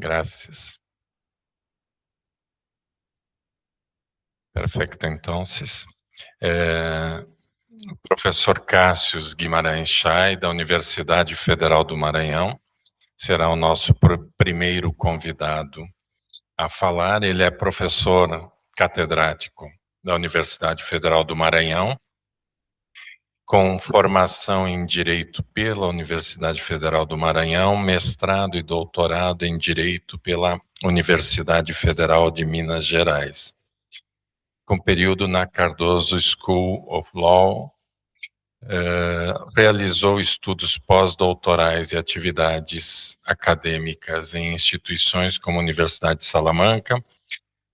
Gracias. Perfecto, entonces. O professor Cássius Guimarães Chay, da Universidade Federal do Maranhão, será o nosso primeiro convidado a falar. Ele é professor catedrático da Universidade Federal do Maranhão, com formação em Direito pela Universidade Federal do Maranhão, mestrado e doutorado em Direito pela Universidade Federal de Minas Gerais, com período na Cardoso School of Law. Realizou estudos pós-doutorais e atividades acadêmicas em instituições como a Universidade de Salamanca,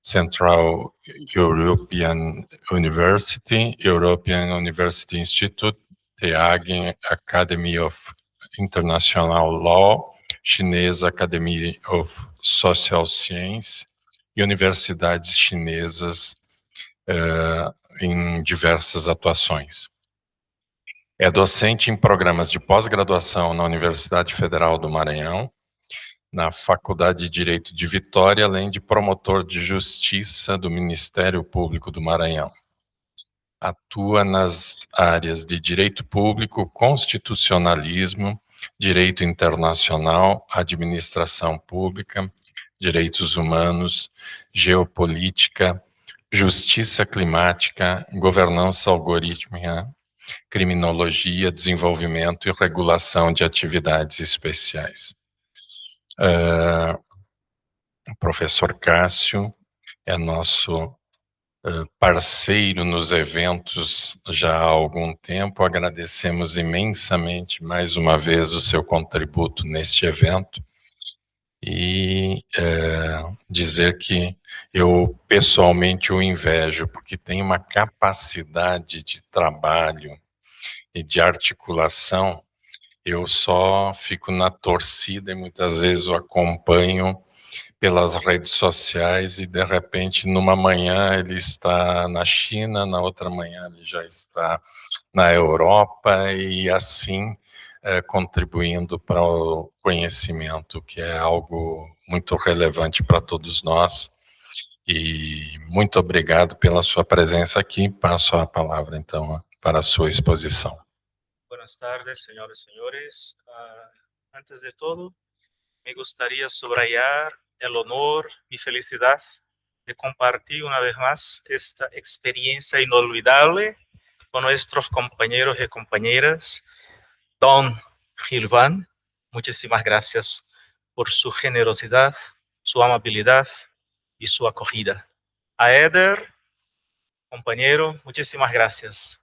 Central European University, European University Institute, The Hague Academy of International Law, Chinesa Academy of Social Science e universidades chinesas em diversas atuações. É docente em programas de pós-graduação na Universidade Federal do Maranhão, na Faculdade de Direito de Vitória, além de promotor de justiça do Ministério Público do Maranhão. Atua nas áreas de direito público, constitucionalismo, direito internacional, administração pública, direitos humanos, geopolítica, justiça climática, governança algorítmica, criminologia, desenvolvimento e regulação de atividades especiais. O professor Cássio é nosso parceiro nos eventos já há algum tempo. Agradecemos imensamente mais uma vez o seu contributo neste evento e dizer que eu pessoalmente o invejo, porque tem uma capacidade de trabalho e de articulação. Eu só fico na torcida e muitas vezes o acompanho pelas redes sociais e de repente numa manhã ele está na China, na outra manhã ele já está na Europa e assim contribuindo para o conhecimento, que é algo muito relevante para todos nós. E muito obrigado pela sua presença aqui. Passo a palavra então para a sua exposição. Buenas tardes, señores y señores. Antes de todo, me gustaría subrayar el honor y felicidad de compartir una vez más esta experiencia inolvidable con nuestros compañeros y compañeras. Don Gilvan, muchísimas gracias por su generosidad, su amabilidad y su acogida. A Eder, compañero, muchísimas gracias.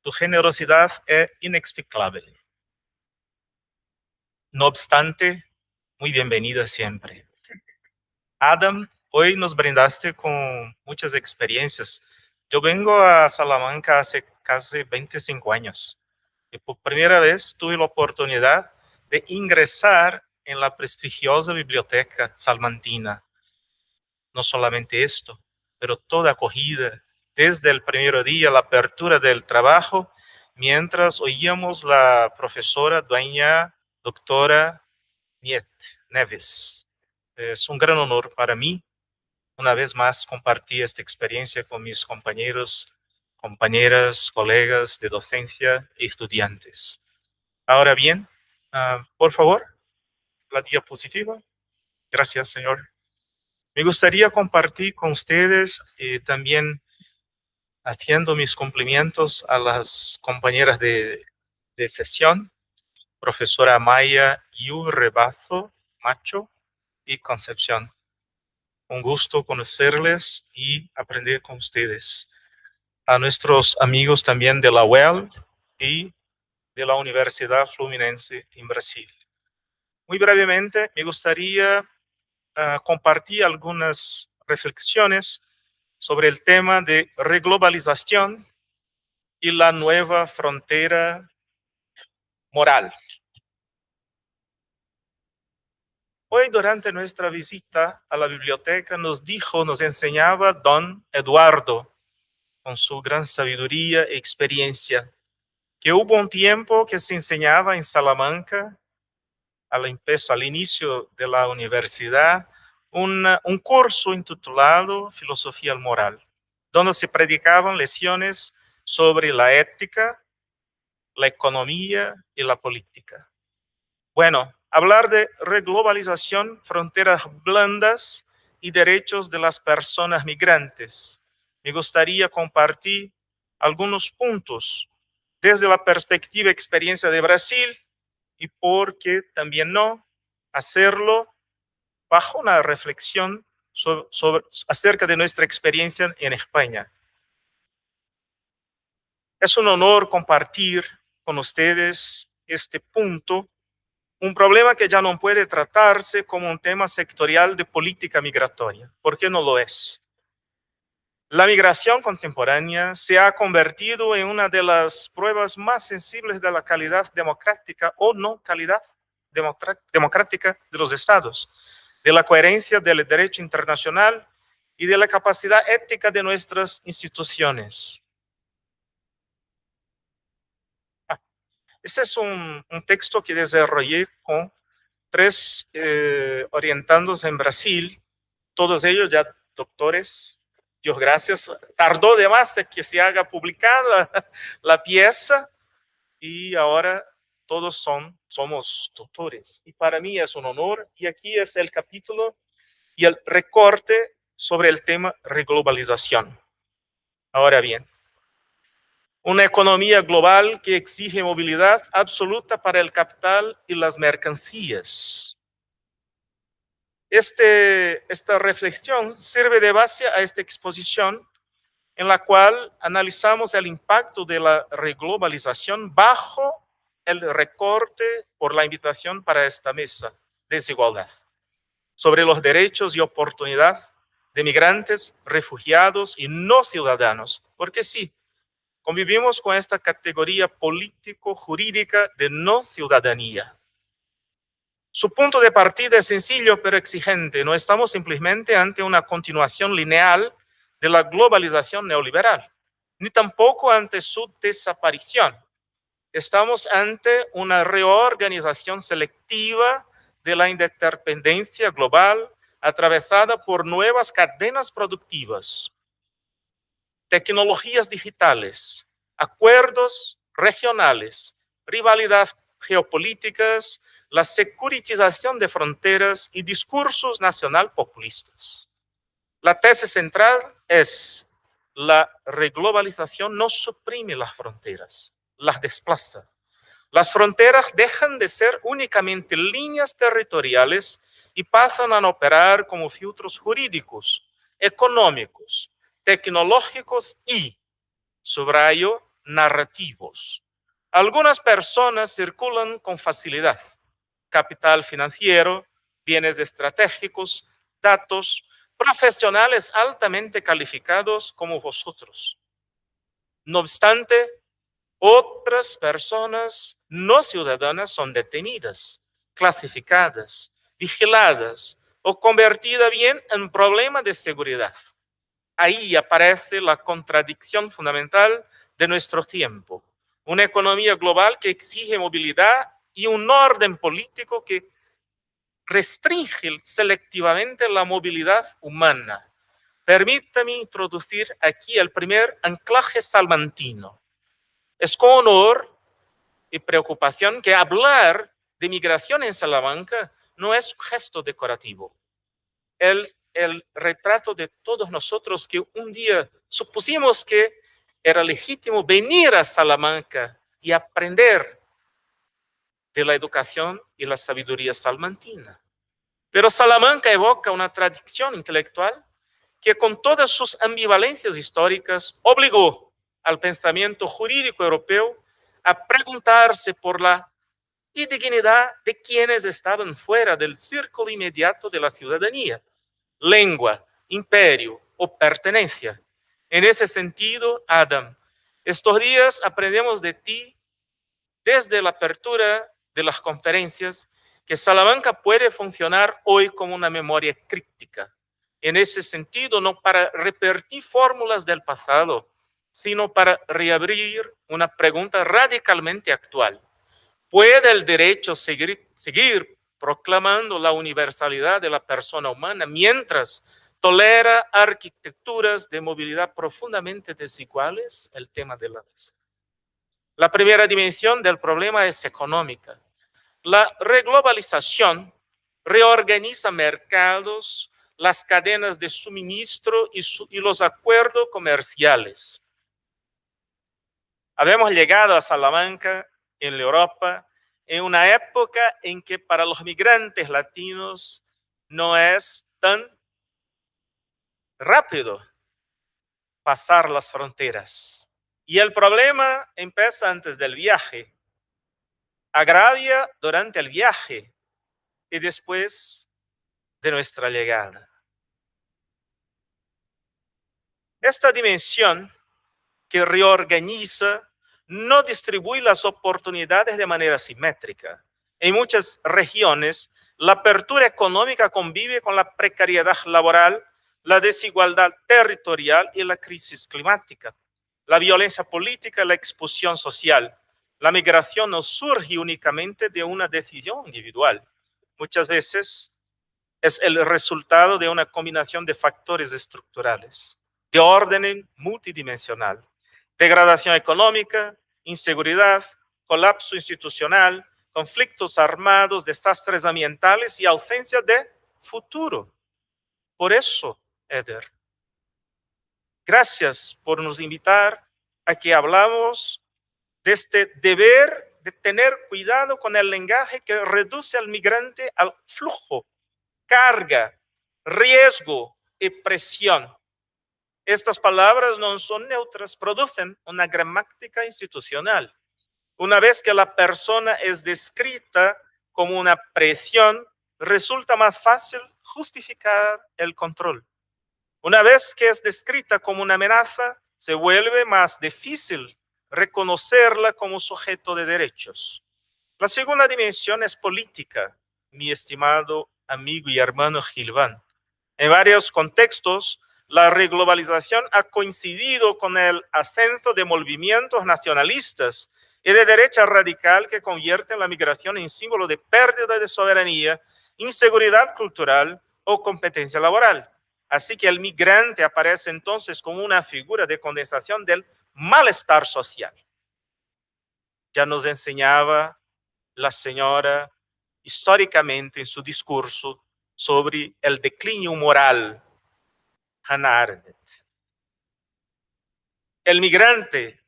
Tu generosidad es inexplicable. No obstante, muy bienvenida siempre. Adam, hoy nos brindaste con muchas experiencias. Yo vengo a Salamanca hace casi 25 años y por primera vez tuve la oportunidad de ingresar en la prestigiosa biblioteca salmantina. No solamente esto, pero toda acogida, desde el primer día, la apertura del trabajo, mientras oíamos la profesora doña doctora Neves. Es un gran honor para mí, una vez más, compartir esta experiencia con mis compañeros, compañeras, colegas de docencia y estudiantes. Ahora bien, por favor, la diapositiva. Gracias, señor. Me gustaría compartir con ustedes también haciendo mis cumplimientos a las compañeras de sesión, profesora Maya Rebazo Macho y Concepción. Un gusto conocerles y aprender con ustedes. A nuestros amigos también de la UEL y de la Universidad Fluminense en Brasil. Muy brevemente, me gustaría compartir algunas reflexiones sobre el tema de reglobalización y la nueva frontera moral. Hoy, durante nuestra visita a la biblioteca, nos enseñaba don Eduardo, con su gran sabiduría e experiencia, que hubo un tiempo que se enseñaba en Salamanca al inicio de la universidad, un curso intitulado Filosofía Moral, donde se predicaban lecciones sobre la ética, la economía y la política. Bueno, hablar de reglobalización, fronteras blandas y derechos de las personas migrantes. Me gustaría compartir algunos puntos desde la perspectiva experiencia de Brasil y por qué también no hacerlo bajo una reflexión acerca de nuestra experiencia en España. Es un honor compartir con ustedes este punto, un problema que ya no puede tratarse como un tema sectorial de política migratoria, porque no lo es. La migración contemporánea se ha convertido en una de las pruebas más sensibles de la calidad democrática o no calidad democrática de los estados, de la coherencia del derecho internacional y de la capacidad ética de nuestras instituciones. Ese es un texto que desarrollé con 3 orientandos en Brasil, todos ellos ya doctores. Dios gracias, tardó de más que se haga publicada la pieza y ahora todos somos doctores. Y para mí es un honor. Y aquí es el capítulo y el recorte sobre el tema reglobalización. Ahora bien, una economía global que exige movilidad absoluta para el capital y las mercancías. Esta reflexión sirve de base a esta exposición en la cual analizamos el impacto de la reglobalización bajo el recorte por la invitación para esta mesa, desigualdad, sobre los derechos y oportunidades de migrantes, refugiados y no ciudadanos, porque sí, convivimos con esta categoría político-jurídica de no ciudadanía. Su punto de partida es sencillo pero exigente. No estamos simplemente ante una continuación lineal de la globalización neoliberal, ni tampoco ante su desaparición. Estamos ante una reorganización selectiva de la interdependencia global atravesada por nuevas cadenas productivas, tecnologías digitales, acuerdos regionales, rivalidad geopolíticas, la securitización de fronteras y discursos nacional populistas. La tesis central es: la reglobalización no suprime las fronteras, las desplaza. Las fronteras dejan de ser únicamente líneas territoriales y pasan a operar como filtros jurídicos, económicos, tecnológicos y, subrayo, narrativos. Algunas personas circulan con facilidad: capital financiero, bienes estratégicos, datos, profesionales altamente calificados como vosotros. No obstante, otras personas no ciudadanas son detenidas, clasificadas, vigiladas o convertidas bien en problema de seguridad. Ahí aparece la contradicción fundamental de nuestro tiempo. Una economía global que exige movilidad y un orden político que restringe selectivamente la movilidad humana. Permítame introducir aquí el primer anclaje salmantino. Es con honor y preocupación que hablar de migración en Salamanca no es un gesto decorativo. El retrato de todos nosotros que un día supusimos que era legítimo venir a Salamanca y aprender de la educación y la sabiduría salmantina. Pero Salamanca evoca una tradición intelectual que con todas sus ambivalencias históricas obligó al pensamiento jurídico europeo a preguntarse por la indignidad de quienes estaban fuera del círculo inmediato de la ciudadanía, lengua, imperio o pertenencia. En ese sentido, Adam, estos días aprendemos de ti desde la apertura de las conferencias que Salamanca puede funcionar hoy como una memoria críptica. En ese sentido, no para repetir fórmulas del pasado, sino para reabrir una pregunta radicalmente actual. ¿Puede el derecho seguir proclamando la universalidad de la persona humana mientras tolera arquitecturas de movilidad profundamente desiguales, el tema de la visa. La primera dimensión del problema es económica. La reglobalización reorganiza mercados, las cadenas de suministro y los acuerdos comerciales. Habemos llegado a Salamanca, en Europa, en una época en que para los migrantes latinos no es tan rápido pasar las fronteras. Y el problema empieza antes del viaje, agravia durante el viaje y después de nuestra llegada. Esta dimensión que reorganiza no distribuye las oportunidades de manera simétrica. En muchas regiones, la apertura económica convive con la precariedad laboral, la desigualdad territorial y la crisis climática, la violencia política y la expulsión social. La migración no surge únicamente de una decisión individual. Muchas veces es el resultado de una combinación de factores estructurales, de orden multidimensional. Degradación económica, inseguridad, colapso institucional, conflictos armados, desastres ambientales y ausencia de futuro. Por eso, Eder, gracias por nos invitar a que hablamos de este deber de tener cuidado con el lenguaje que reduce al migrante al flujo, carga, riesgo y presión. Estas palabras no son neutras, producen una gramática institucional. Una vez que la persona es descrita como una presión, resulta más fácil justificar el control. Una vez que es descrita como una amenaza, se vuelve más difícil reconocerla como sujeto de derechos. La segunda dimensión es política, mi estimado amigo y hermano Gilván. En varios contextos, la reglobalización ha coincidido con el ascenso de movimientos nacionalistas y de derecha radical que convierten la migración en símbolo de pérdida de soberanía, inseguridad cultural o competencia laboral. Así que el migrante aparece entonces como una figura de condensación del malestar social. Ya nos enseñaba la señora históricamente en su discurso sobre el declinio moral, Hannah Arendt. El migrante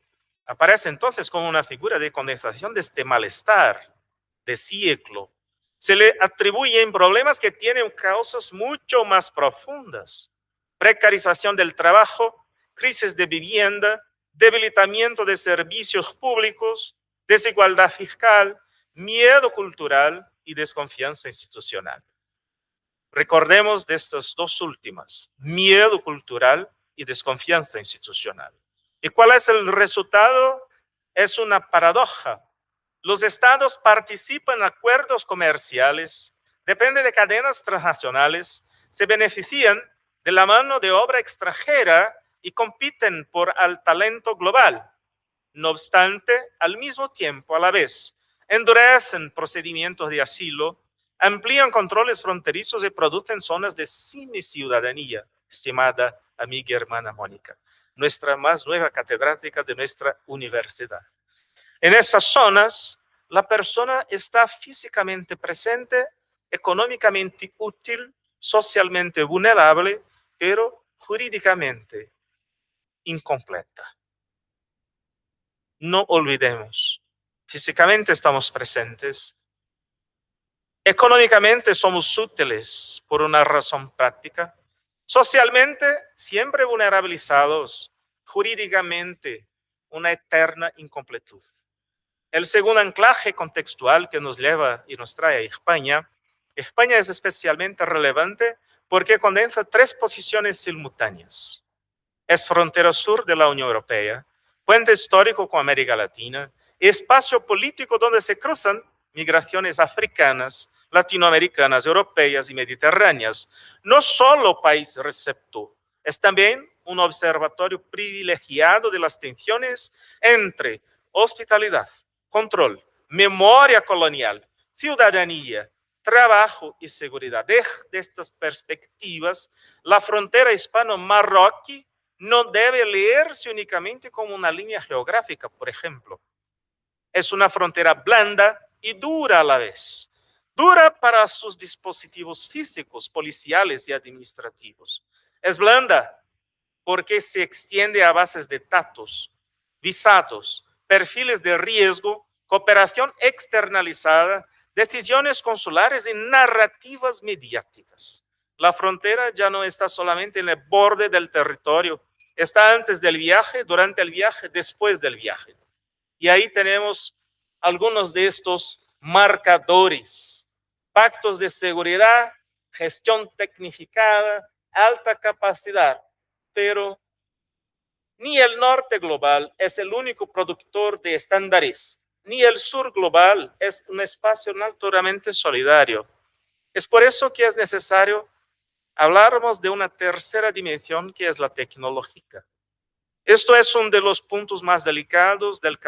aparece entonces como una figura de condensación de este malestar de siglo. Se le atribuyen problemas que tienen causas mucho más profundas: precarización del trabajo, crisis de vivienda, debilitamiento de servicios públicos, desigualdad fiscal, miedo cultural y desconfianza institucional. Recordemos de estas dos últimas: miedo cultural y desconfianza institucional. ¿Y cuál es el resultado? Es una paradoja. Los estados participan en acuerdos comerciales, dependen de cadenas transnacionales, se benefician de la mano de obra extranjera y compiten por el talento global. No obstante, al mismo tiempo, a la vez, endurecen procedimientos de asilo, amplían controles fronterizos y producen zonas de semiciudadanía, estimada amiga y hermana Mónica, nuestra más nueva catedrática de nuestra universidad. En esas zonas, la persona está físicamente presente, económicamente útil, socialmente vulnerable, pero jurídicamente incompleta. No olvidemos, físicamente estamos presentes, económicamente somos útiles por una razón práctica, socialmente siempre vulnerabilizados, jurídicamente una eterna incompletud. El segundo anclaje contextual que nos lleva y nos trae a España es especialmente relevante porque condensa tres posiciones simultáneas. Es frontera sur de la Unión Europea, puente histórico con América Latina, espacio político donde se cruzan migraciones africanas, latinoamericanas, europeas y mediterráneas. No solo país receptor, es también un observatorio privilegiado de las tensiones entre hospitalidad, control, memoria colonial, ciudadanía, trabajo y seguridad. Desde estas perspectivas, la frontera hispano-marroquí no debe leerse únicamente como una línea geográfica, por ejemplo. Es una frontera blanda y dura a la vez. Dura para sus dispositivos físicos, policiales y administrativos. Es blanda porque se extiende a bases de datos, visados, perfiles de riesgo, cooperación externalizada, decisiones consulares y narrativas mediáticas. La frontera ya no está solamente en el borde del territorio, está antes del viaje, durante el viaje, después del viaje. Y ahí tenemos algunos de estos marcadores: pactos de seguridad, gestión tecnificada, alta capacidad. Pero ni el norte global es el único productor de estándares, ni el sur global es un espacio naturalmente solidario. Es por eso que es necesario hablarmos de una tercera dimensión, que es la tecnológica. Esto es uno de los puntos más delicados de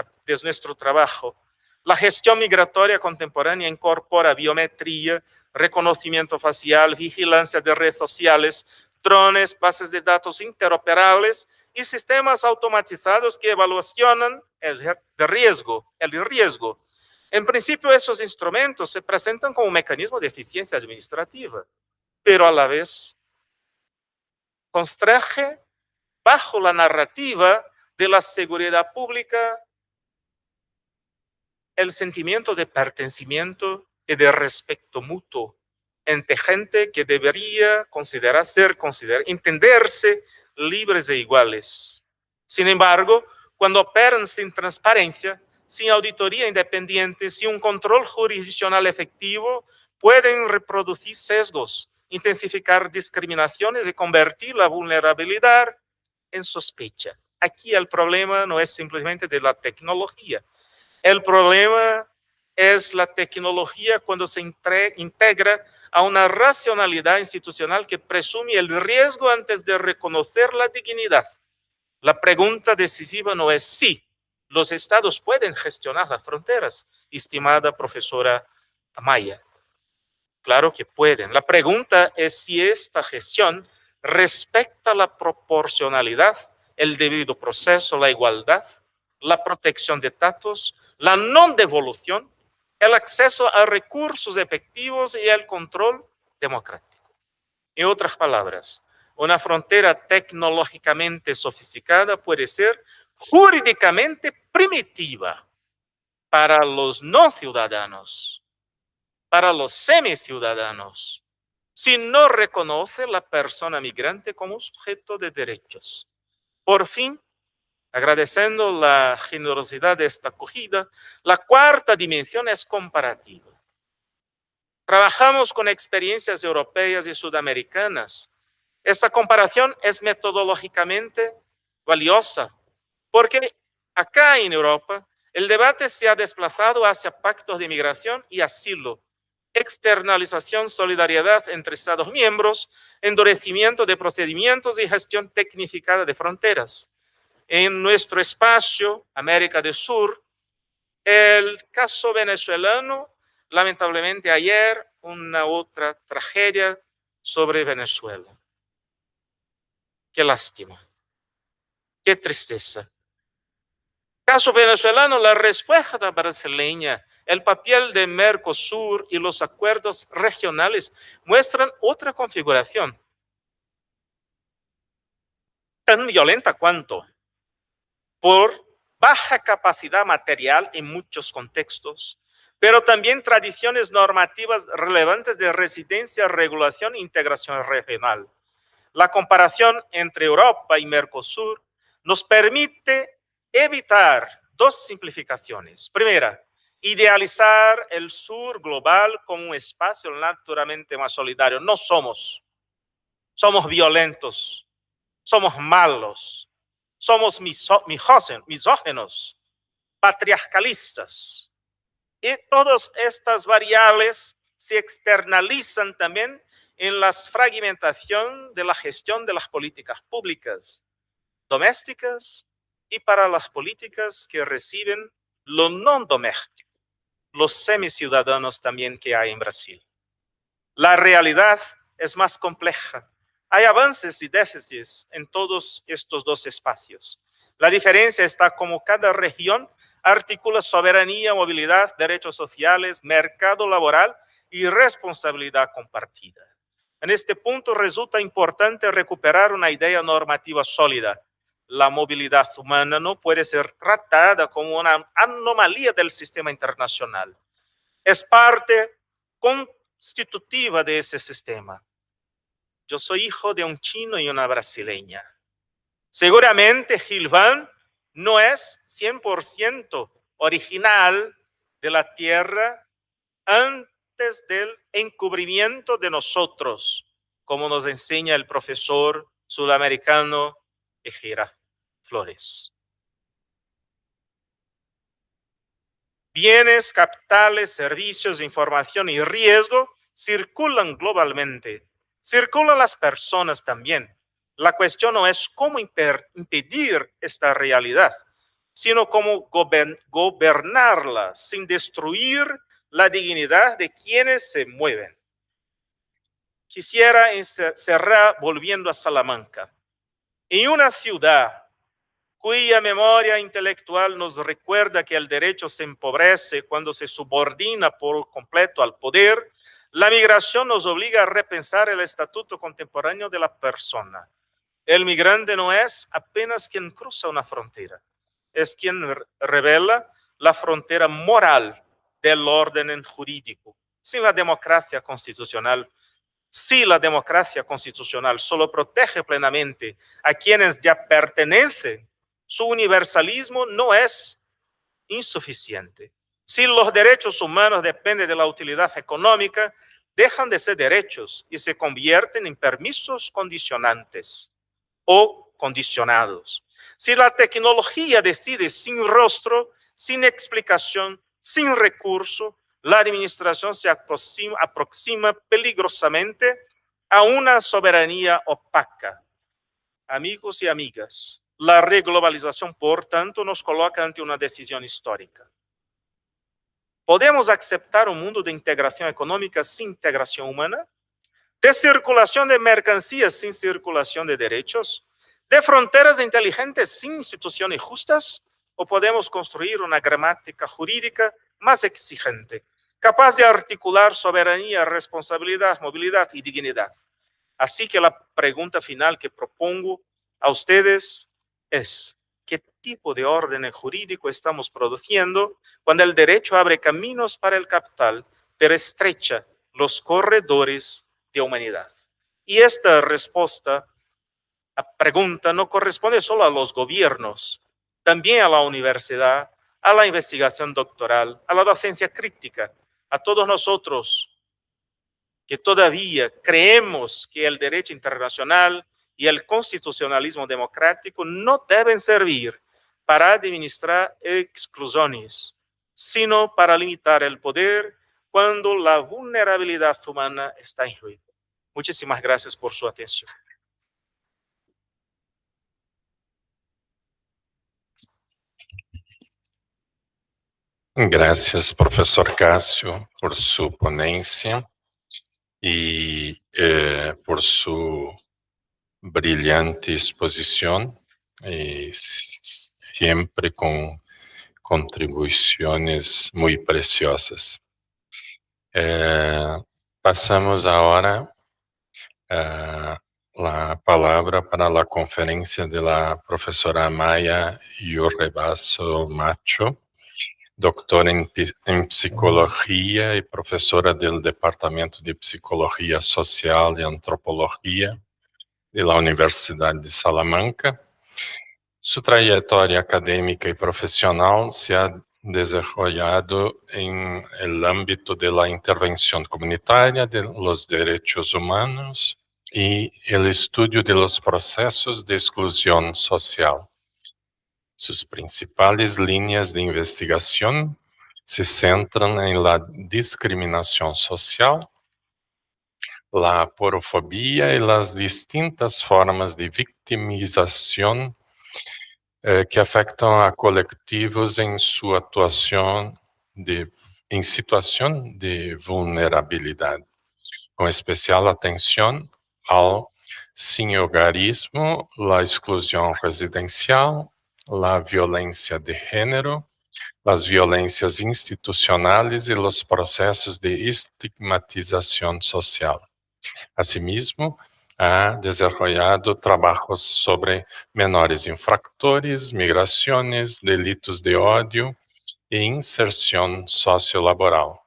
nuestro trabajo. La gestión migratoria contemporánea incorpora biometría, reconocimiento facial, vigilancia de redes sociales, drones, bases de datos interoperables y sistemas automatizados que evaluacionan el riesgo. En principio, esos instrumentos se presentan como un mecanismo de eficiencia administrativa, pero a la vez constringe bajo la narrativa de la seguridad pública el sentimiento de pertenecimiento y de respeto mutuo entre gente que debería entenderse libres e iguales. Sin embargo, cuando operan sin transparencia, sin auditoría independiente, sin un control jurisdiccional efectivo, pueden reproducir sesgos, intensificar discriminaciones y convertir la vulnerabilidad en sospecha. Aquí el problema no es simplemente de la tecnología. El problema es la tecnología cuando se integra a una racionalidad institucional que presume el riesgo antes de reconocer la dignidad. La pregunta decisiva no es si los estados pueden gestionar las fronteras, estimada profesora Amaya. Claro que pueden. La pregunta es si esta gestión respecta la proporcionalidad, el debido proceso, la igualdad, la protección de datos, la no devolución, el acceso a recursos efectivos y el control democrático. En otras palabras, una frontera tecnológicamente sofisticada puede ser jurídicamente primitiva para los no ciudadanos, para los semiciudadanos, si no reconoce la persona migrante como sujeto de derechos. Por fin, agradeciendo la generosidad de esta acogida, la cuarta dimensión es comparativa. Trabajamos con experiencias europeas y sudamericanas. Esta comparación es metodológicamente valiosa, porque acá en Europa el debate se ha desplazado hacia pactos de migración y asilo, externalización, solidaridad entre Estados miembros, endurecimiento de procedimientos y gestión tecnificada de fronteras. En nuestro espacio, América del Sur, el caso venezolano, lamentablemente ayer, una otra tragedia sobre Venezuela. Qué lástima, qué tristeza. Caso venezolano, la respuesta brasileña, el papel de Mercosur y los acuerdos regionales muestran otra configuración. Tan violenta cuanto, por baja capacidad material en muchos contextos, pero también tradiciones normativas relevantes de residencia, regulación e integración regional. La comparación entre Europa y Mercosur nos permite evitar dos simplificaciones. Primera, idealizar el sur global como un espacio naturalmente más solidario. No somos. Somos violentos, somos malos, somos misógenos, patriarcalistas. Y todas estas variables se externalizan también en la fragmentación de la gestión de las políticas públicas, domésticas y para las políticas que reciben lo no doméstico, los semiciudadanos también que hay en Brasil. La realidad es más compleja. Hay avances y déficits en todos estos dos espacios. La diferencia está como cada región articula soberanía, movilidad, derechos sociales, mercado laboral y responsabilidad compartida. En este punto resulta importante recuperar una idea normativa sólida. La movilidad humana no puede ser tratada como una anomalía del sistema internacional. Es parte constitutiva de ese sistema. Yo soy hijo de un chino y una brasileña. Seguramente Gilvan no es 100% original de la tierra antes del encubrimiento de nosotros, como nos enseña el profesor sudamericano Ejera Flores. Bienes, capitales, servicios, información y riesgo circulan globalmente. Circulan las personas también. La cuestión no es cómo impedir esta realidad, sino cómo gobernarla sin destruir la dignidad de quienes se mueven. Quisiera cerrar volviendo a Salamanca. En una ciudad cuya memoria intelectual nos recuerda que el derecho se empobrece cuando se subordina por completo al poder, la migración nos obliga a repensar el estatuto contemporáneo de la persona. El migrante no es apenas quien cruza una frontera, es quien revela la frontera moral del orden jurídico. Sin la democracia constitucional, si la democracia constitucional solo protege plenamente a quienes ya pertenecen, su universalismo no es insuficiente. Si los derechos humanos dependen de la utilidad económica, dejan de ser derechos y se convierten en permisos condicionantes o condicionados. Si la tecnología decide sin rostro, sin explicación, sin recurso, la administración se aproxima peligrosamente a una soberanía opaca. Amigos y amigas, la reglobalización, por tanto, nos coloca ante una decisión histórica. ¿Podemos aceptar un mundo de integración económica sin integración humana? ¿De circulación de mercancías sin circulación de derechos? ¿De fronteras inteligentes sin instituciones justas? ¿O podemos construir una gramática jurídica más exigente, capaz de articular soberanía, responsabilidad, movilidad y dignidad? Así que la pregunta final que propongo a ustedes es: ¿qué tipo de orden jurídico estamos produciendo cuando el derecho abre caminos para el capital, pero estrecha los corredores de humanidad? Y esta respuesta a pregunta no corresponde solo a los gobiernos, también a la universidad, a la investigación doctoral, a la docencia crítica, a todos nosotros que todavía creemos que el derecho internacional y el constitucionalismo democrático no deben servir para administrar exclusiones, sino para limitar el poder cuando la vulnerabilidad humana está en juego. Muchísimas gracias por su atención. Gracias, profesor Cássio, por su ponencia y por su brillante exposición, y siempre con contribuciones muy preciosas. Pasamos ahora la palabra para la conferencia de la profesora Maya Yurrebaso Macho, doctora en psicología y profesora del Departamento de Psicología Social y Antropología de la Universidad de Salamanca. Su trayectoria académica y profesional se ha desarrollado en el ámbito de la intervención comunitaria de los derechos humanos y el estudio de los procesos de exclusión social. Sus principales líneas de investigación se centran en la discriminación social, la aporofobia y las distintas formas de victimización que afectan a colectivos en su actuación en situación de vulnerabilidad. con especial atención al sinhogarismo, la exclusión residencial, la violencia de género, las violencias institucionales y los procesos de estigmatización social. Asimismo, ha desarrollado trabajos sobre menores infractores, migraciones, delitos de odio e inserción sociolaboral.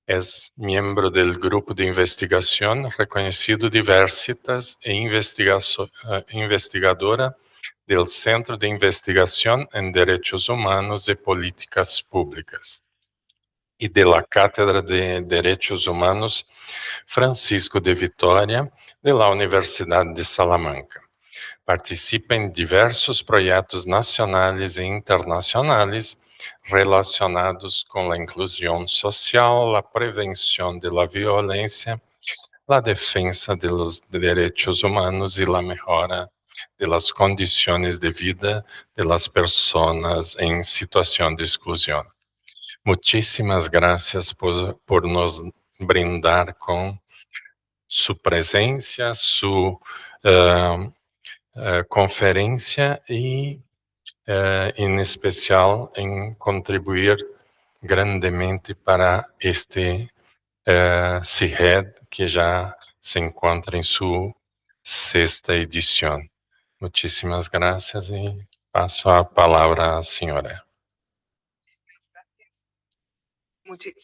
Es miembro del grupo de investigación reconocido Diversitas e investigadora del Centro de Investigación en Derechos Humanos y Políticas Públicas y de la Cátedra de Derechos Humanos Francisco de Vitoria de la Universidad de Salamanca. Participa en diversos proyectos nacionales e internacionales relacionados con la inclusión social, la prevención de la violencia, la defensa de los derechos humanos y la mejora de las condiciones de vida de las personas en situación de exclusión. Muchísimas gracias por nos brindar con su presencia, su conferencia y en especial en contribuir grandemente para este CIGED que ya se encuentra en su 6ª edición. Muchísimas gracias y paso a palabra a señora.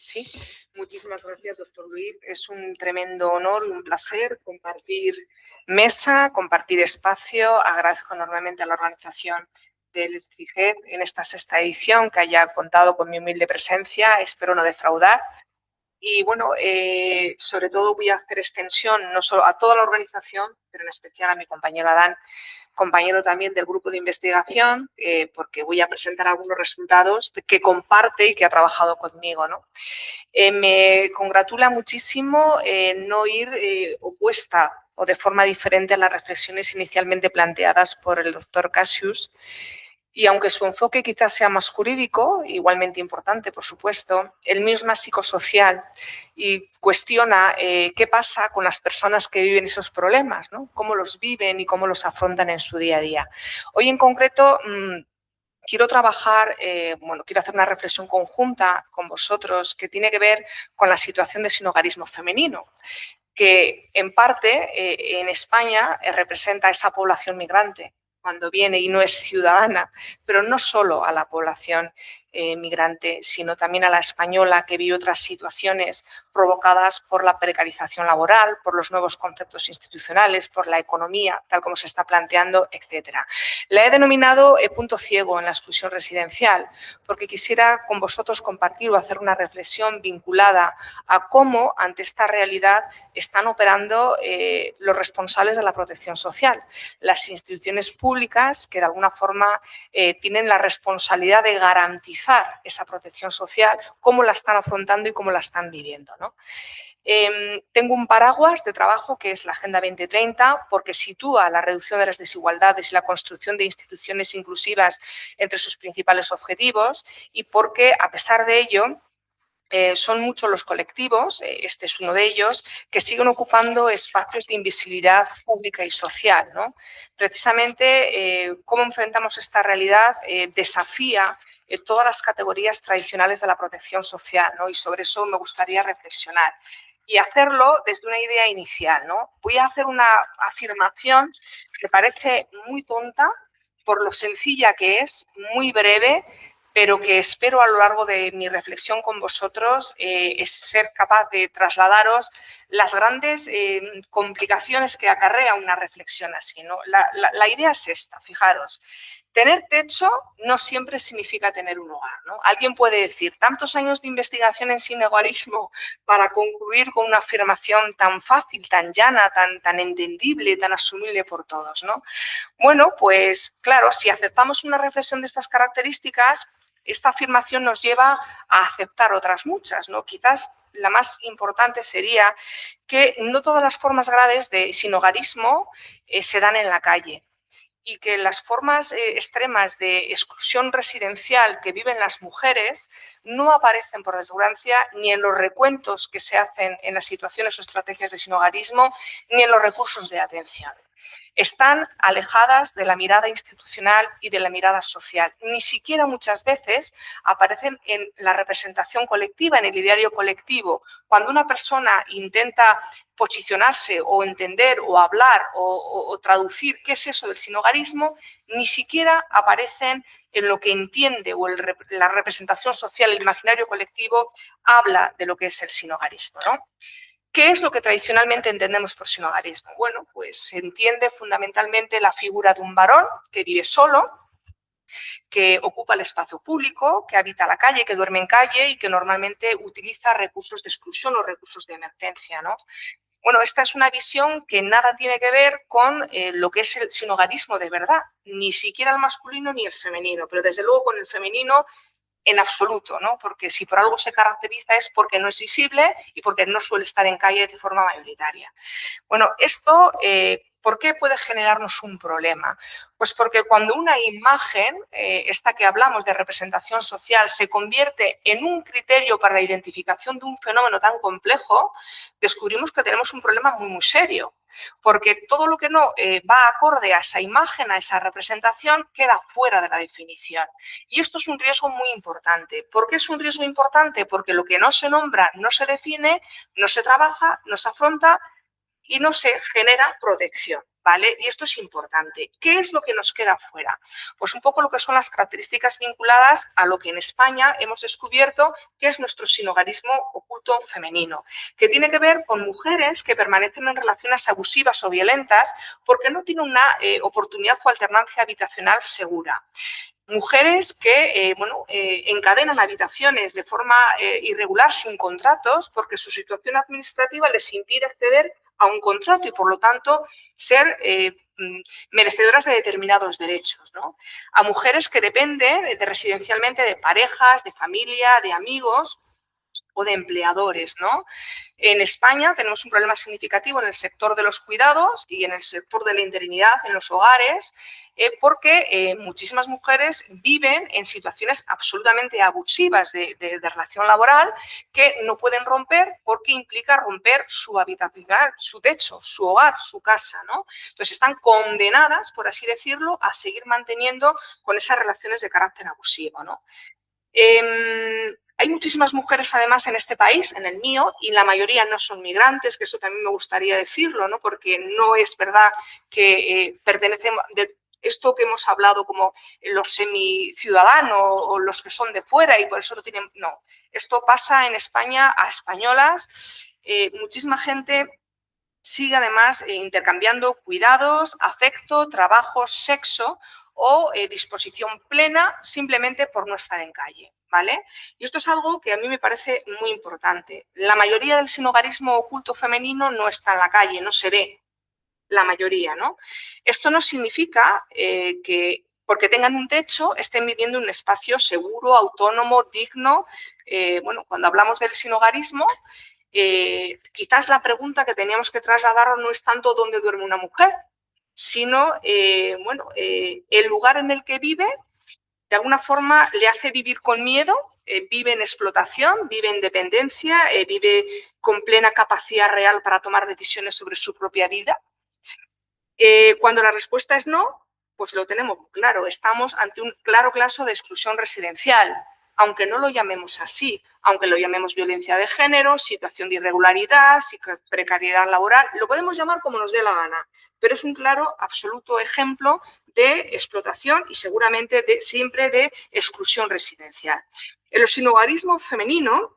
Sí, muchísimas gracias, doctor Luis. Es un tremendo honor y un placer compartir mesa, compartir espacio. Agradezco enormemente a la organización del CIGED en esta 6ª edición que haya contado con mi humilde presencia. Espero no defraudar. Y bueno, sobre todo voy a hacer extensión no solo a toda la organización, pero en especial a mi compañero Adán, compañero también del grupo de investigación, porque voy a presentar algunos resultados que comparte y que ha trabajado conmigo, ¿no? Me congratula muchísimo no ir opuesta o de forma diferente a las reflexiones inicialmente planteadas por el doctor Cassius. Y aunque su enfoque quizás sea más jurídico, igualmente importante, por supuesto, él mismo es más psicosocial y cuestiona qué pasa con las personas que viven esos problemas, ¿no? Cómo los viven y cómo los afrontan en su día a día. Hoy en concreto quiero trabajar, quiero hacer una reflexión conjunta con vosotros que tiene que ver con la situación de sinhogarismo femenino, que en parte en España representa a esa población migrante cuando viene y no es ciudadana, pero no solo a la población migrante, sino también a la española que vive otras situaciones provocadas por la precarización laboral, por los nuevos conceptos institucionales, por la economía, tal como se está planteando, etc. La he denominado punto ciego en la exclusión residencial, porque quisiera con vosotros compartir o hacer una reflexión vinculada a cómo ante esta realidad están operando los responsables de la protección social, las instituciones públicas que de alguna forma tienen la responsabilidad de garantizar esa protección social, cómo la están afrontando y cómo la están viviendo, ¿no? Tengo un paraguas de trabajo que es la Agenda 2030 porque sitúa la reducción de las desigualdades y la construcción de instituciones inclusivas entre sus principales objetivos y porque, a pesar de ello, son muchos los colectivos, este es uno de ellos, que siguen ocupando espacios de invisibilidad pública y social, ¿no? Precisamente, cómo enfrentamos esta realidad desafía todas las categorías tradicionales de la protección social, ¿no? Y sobre eso me gustaría reflexionar. Y hacerlo desde una idea inicial, ¿no? Voy a hacer una afirmación que parece muy tonta por lo sencilla que es, muy breve, pero que espero a lo largo de mi reflexión con vosotros es ser capaz de trasladaros las grandes complicaciones que acarrea una reflexión así, ¿no? La idea es esta, fijaros. Tener techo no siempre significa tener un hogar, ¿no? Alguien puede decir, tantos años de investigación en sinhogarismo para concluir con una afirmación tan fácil, tan llana, tan entendible, tan asumible por todos, ¿no? Bueno, pues claro, si aceptamos una reflexión de estas características, esta afirmación nos lleva a aceptar otras muchas, ¿no? Quizás la más importante sería que no todas las formas graves de sinhogarismo se dan en la calle. y que las formas extremas de exclusión residencial que viven las mujeres no aparecen, por desgracia, ni en los recuentos que se hacen en las situaciones o estrategias de sinhogarismo, ni en los recursos de atención. Están alejadas de la mirada institucional y de la mirada social. Ni siquiera muchas veces aparecen en la representación colectiva, en el ideario colectivo. Cuando una persona intenta posicionarse o entender o hablar o traducir qué es eso del sinhogarismo, ni siquiera aparecen en lo que entiende o la representación social, el imaginario colectivo, habla de lo que es el sinhogarismo, ¿no? ¿Qué es lo que tradicionalmente entendemos por sinhogarismo? Bueno, pues se entiende fundamentalmente la figura de un varón que vive solo, que ocupa el espacio público, que habita la calle, que duerme en calle y que normalmente utiliza recursos de exclusión o recursos de emergencia, ¿no? Bueno, esta es una visión que nada tiene que ver con lo que es el sinhogarismo de verdad, ni siquiera el masculino ni el femenino, pero desde luego con el femenino en absoluto, ¿no? Porque si por algo se caracteriza es porque no es visible y porque no suele estar en calle de forma mayoritaria. Bueno, esto, ¿por qué puede generarnos un problema? Pues porque cuando una imagen, esta que hablamos de representación social, se convierte en un criterio para la identificación de un fenómeno tan complejo, descubrimos que tenemos un problema muy, muy serio. Porque todo lo que no va acorde a esa imagen, a esa representación, queda fuera de la definición. Y esto es un riesgo muy importante. ¿Por qué es un riesgo importante? Porque lo que no se nombra, no se define, no se trabaja, no se afronta y no se genera protección, ¿vale? Y esto es importante. ¿Qué es lo que nos queda fuera? Pues un poco lo que son las características vinculadas a lo que en España hemos descubierto que es nuestro sinhogarismo oculto femenino, que tiene que ver con mujeres que permanecen en relaciones abusivas o violentas porque no tienen una oportunidad o alternancia habitacional segura. Mujeres que encadenan habitaciones de forma irregular sin contratos porque su situación administrativa les impide acceder a un contrato y, por lo tanto, ser merecedoras de determinados derechos, ¿no? A mujeres que dependen residencialmente de parejas, de familia, de amigos o de empleadores, ¿no? En España tenemos un problema significativo en el sector de los cuidados y en el sector de la interinidad en los hogares, porque muchísimas mujeres viven en situaciones absolutamente abusivas de relación laboral que no pueden romper porque implica romper su habitacional, su techo, su hogar, su casa, ¿no? Entonces están condenadas, por así decirlo, a seguir manteniendo con esas relaciones de carácter abusivo, ¿no? Hay muchísimas mujeres, además, en este país, en el mío, y la mayoría no son migrantes, que eso también me gustaría decirlo, ¿no? Porque no es verdad que pertenecemos, de esto que hemos hablado como los semiciudadanos o los que son de fuera y por eso no tienen... No, esto pasa en España a españolas. Muchísima gente sigue, además, intercambiando cuidados, afecto, trabajo, sexo o disposición plena simplemente por no estar en calle, ¿vale? Y esto es algo que a mí me parece muy importante. La mayoría del sinhogarismo oculto femenino no está en la calle, no se ve, la mayoría, ¿no? Esto no significa que porque tengan un techo estén viviendo en un espacio seguro, autónomo, digno. Bueno, cuando hablamos del sinhogarismo, quizás la pregunta que teníamos que trasladarnos no es tanto dónde duerme una mujer, sino el lugar en el que vive, de alguna forma le hace vivir con miedo, vive en explotación, vive en dependencia, vive con plena capacidad real para tomar decisiones sobre su propia vida. Cuando la respuesta es no, pues lo tenemos claro, estamos ante un claro caso de exclusión residencial, aunque no lo llamemos así, aunque lo llamemos violencia de género, situación de irregularidad, precariedad laboral, lo podemos llamar como nos dé la gana, pero es un claro, absoluto ejemplo de explotación y seguramente siempre de exclusión residencial. El sinhogarismo femenino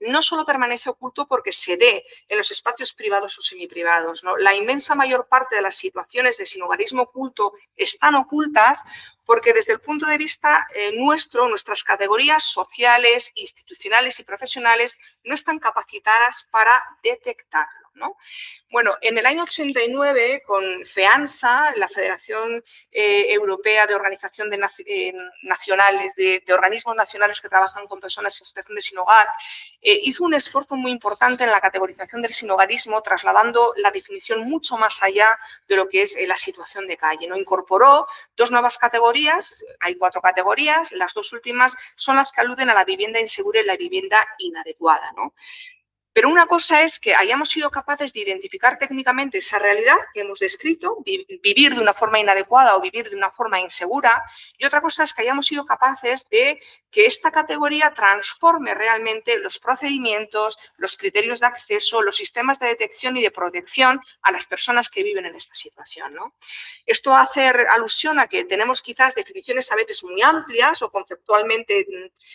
no solo permanece oculto porque se dé en los espacios privados o semiprivados, ¿no? La inmensa mayor parte de las situaciones de sinhogarismo oculto están ocultas porque desde el punto de vista nuestras categorías sociales, institucionales y profesionales no están capacitadas para detectarlo. ¿no? Bueno, en el año 89, con FEANSA, la Federación Europea de Organización de Nacionales, de Organismos Nacionales que trabajan con personas en situación de sin hogar, hizo un esfuerzo muy importante en la categorización del sinhogarismo, trasladando la definición mucho más allá de lo que es la situación de calle, ¿no? Incorporó 2 nuevas categorías, hay 4 categorías, las 2 últimas son las que aluden a la vivienda insegura y la vivienda inadecuada, ¿no? Pero una cosa es que hayamos sido capaces de identificar técnicamente esa realidad que hemos descrito, vivir de una forma inadecuada o vivir de una forma insegura, y otra cosa es que hayamos sido capaces de que esta categoría transforme realmente los procedimientos, los criterios de acceso, los sistemas de detección y de protección a las personas que viven en esta situación, ¿no? Esto hace alusión a que tenemos quizás definiciones a veces muy amplias o conceptualmente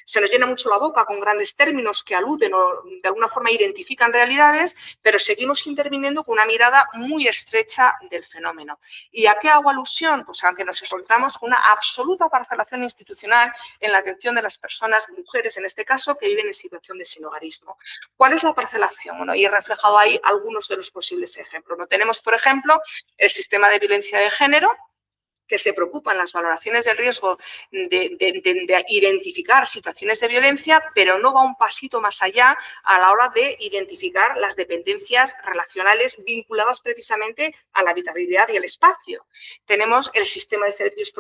se nos llena mucho la boca con grandes términos que aluden o de alguna forma identifican realidades, pero seguimos interviniendo con una mirada muy estrecha del fenómeno. ¿Y a qué hago alusión? Pues a que nos encontramos con una absoluta parcelación institucional en la atención de las personas, mujeres en este caso, que viven en situación de sinhogarismo. ¿Cuál es la parcelación? Bueno, y he reflejado ahí algunos de los posibles ejemplos. ¿No? Tenemos, por ejemplo, el sistema de violencia de género, que se preocupan las valoraciones del riesgo de identificar situaciones de violencia, pero no va un pasito más allá a la hora de identificar las dependencias relacionales vinculadas precisamente a la habitabilidad y el espacio. Tenemos el sistema de servicios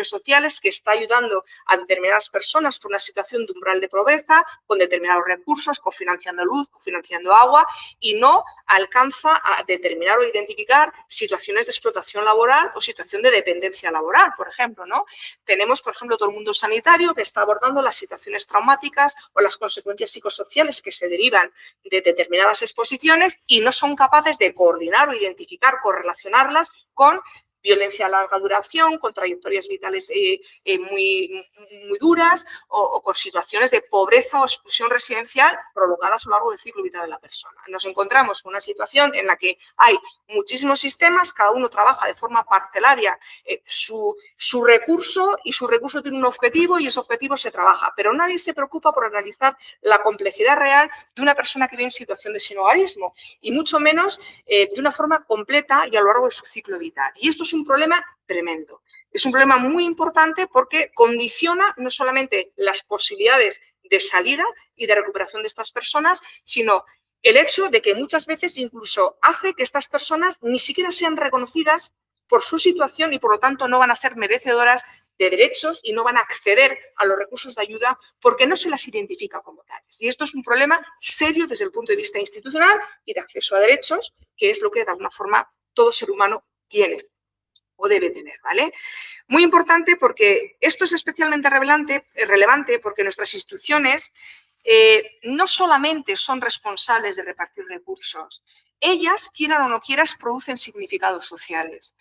sociales que está ayudando a determinadas personas por una situación de umbral de pobreza, con determinados recursos, cofinanciando luz, cofinanciando agua, y no alcanza a determinar o identificar situaciones de explotación laboral o situación de dependencia laboral, por ejemplo, ¿no? Tenemos, por ejemplo, todo el mundo sanitario que está abordando las situaciones traumáticas o las consecuencias psicosociales que se derivan de determinadas exposiciones y no son capaces de coordinar o identificar, correlacionarlas con violencia a larga duración, con trayectorias vitales muy duras o con situaciones de pobreza o exclusión residencial prolongadas a lo largo del ciclo vital de la persona. Nos encontramos con una situación en la que hay muchísimos sistemas, cada uno trabaja de forma parcelaria su recurso y su recurso tiene un objetivo y ese objetivo se trabaja, pero nadie se preocupa por analizar la complejidad real de una persona que vive en situación de sinhogarismo y mucho menos de una forma completa y a lo largo de su ciclo vital. Y esto es un problema tremendo. Es un problema muy importante porque condiciona no solamente las posibilidades de salida y de recuperación de estas personas, sino el hecho de que muchas veces incluso hace que estas personas ni siquiera sean reconocidas por su situación y por lo tanto no van a ser merecedoras de derechos y no van a acceder a los recursos de ayuda porque no se las identifica como tales. Y esto es un problema serio desde el punto de vista institucional y de acceso a derechos, que es lo que de alguna forma todo ser humano tiene o debe tener, ¿vale? Muy importante porque esto es especialmente relevante porque nuestras instituciones no solamente son responsables de repartir recursos, ellas, quieran o no quieran, producen significados sociales.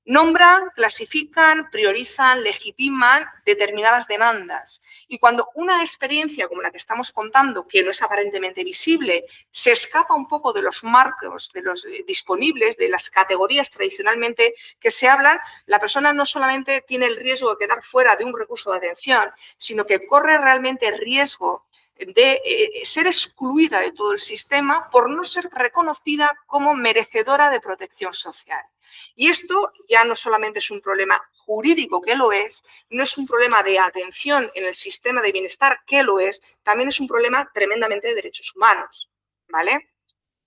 Nombran, clasifican, priorizan, legitiman determinadas demandas. Y cuando una experiencia como la que estamos contando, que no es aparentemente visible, se escapa un poco de los marcos de los disponibles, de las categorías tradicionalmente que se hablan, la persona no solamente tiene el riesgo de quedar fuera de un recurso de atención, sino que corre realmente el riesgo de ser excluida de todo el sistema por no ser reconocida como merecedora de protección social. Y esto ya no solamente es un problema jurídico, que lo es, no es un problema de atención en el sistema de bienestar, que lo es, también es un problema tremendamente de derechos humanos, ¿vale?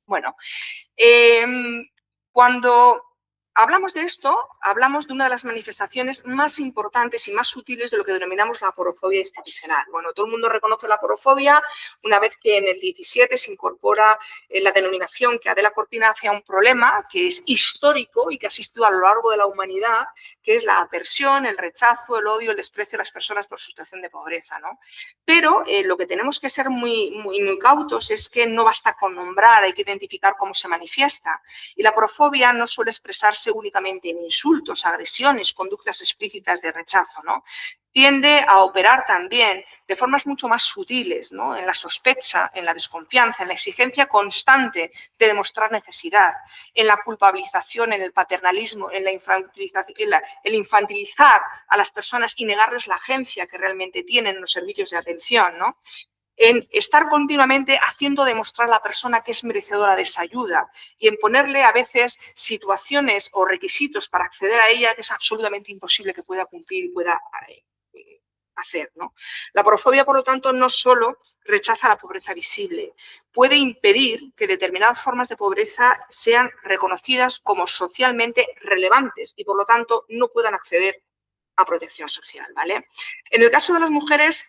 Bueno, cuando hablamos de esto, hablamos de una de las manifestaciones más importantes y más sutiles de lo que denominamos la aporofobia institucional. Bueno, todo el mundo reconoce la aporofobia una vez que en el 17 se incorpora la denominación que Adela Cortina hace a un problema que es histórico y que ha existido a lo largo de la humanidad, que es la aversión, el rechazo, el odio, el desprecio de las personas por su situación de pobreza, ¿no? Pero lo que tenemos que ser muy cautos es que no basta con nombrar, hay que identificar cómo se manifiesta. Y la aporofobia no suele expresarse únicamente en insultos, agresiones, conductas explícitas de rechazo, ¿no? Tiende a operar también de formas mucho más sutiles, ¿no? En la sospecha, en la desconfianza, en la exigencia constante de demostrar necesidad, en la culpabilización, en el paternalismo, en la el infantilizar a las personas y negarles la agencia que realmente tienen los servicios de atención, ¿no? en estar continuamente haciendo demostrar a la persona que es merecedora de esa ayuda y en ponerle a veces situaciones o requisitos para acceder a ella que es absolutamente imposible que pueda cumplir y pueda hacer, ¿no? La porofobia, por lo tanto, no solo rechaza la pobreza visible, puede impedir que determinadas formas de pobreza sean reconocidas como socialmente relevantes y, por lo tanto, no puedan acceder a protección social, ¿vale? En el caso de las mujeres,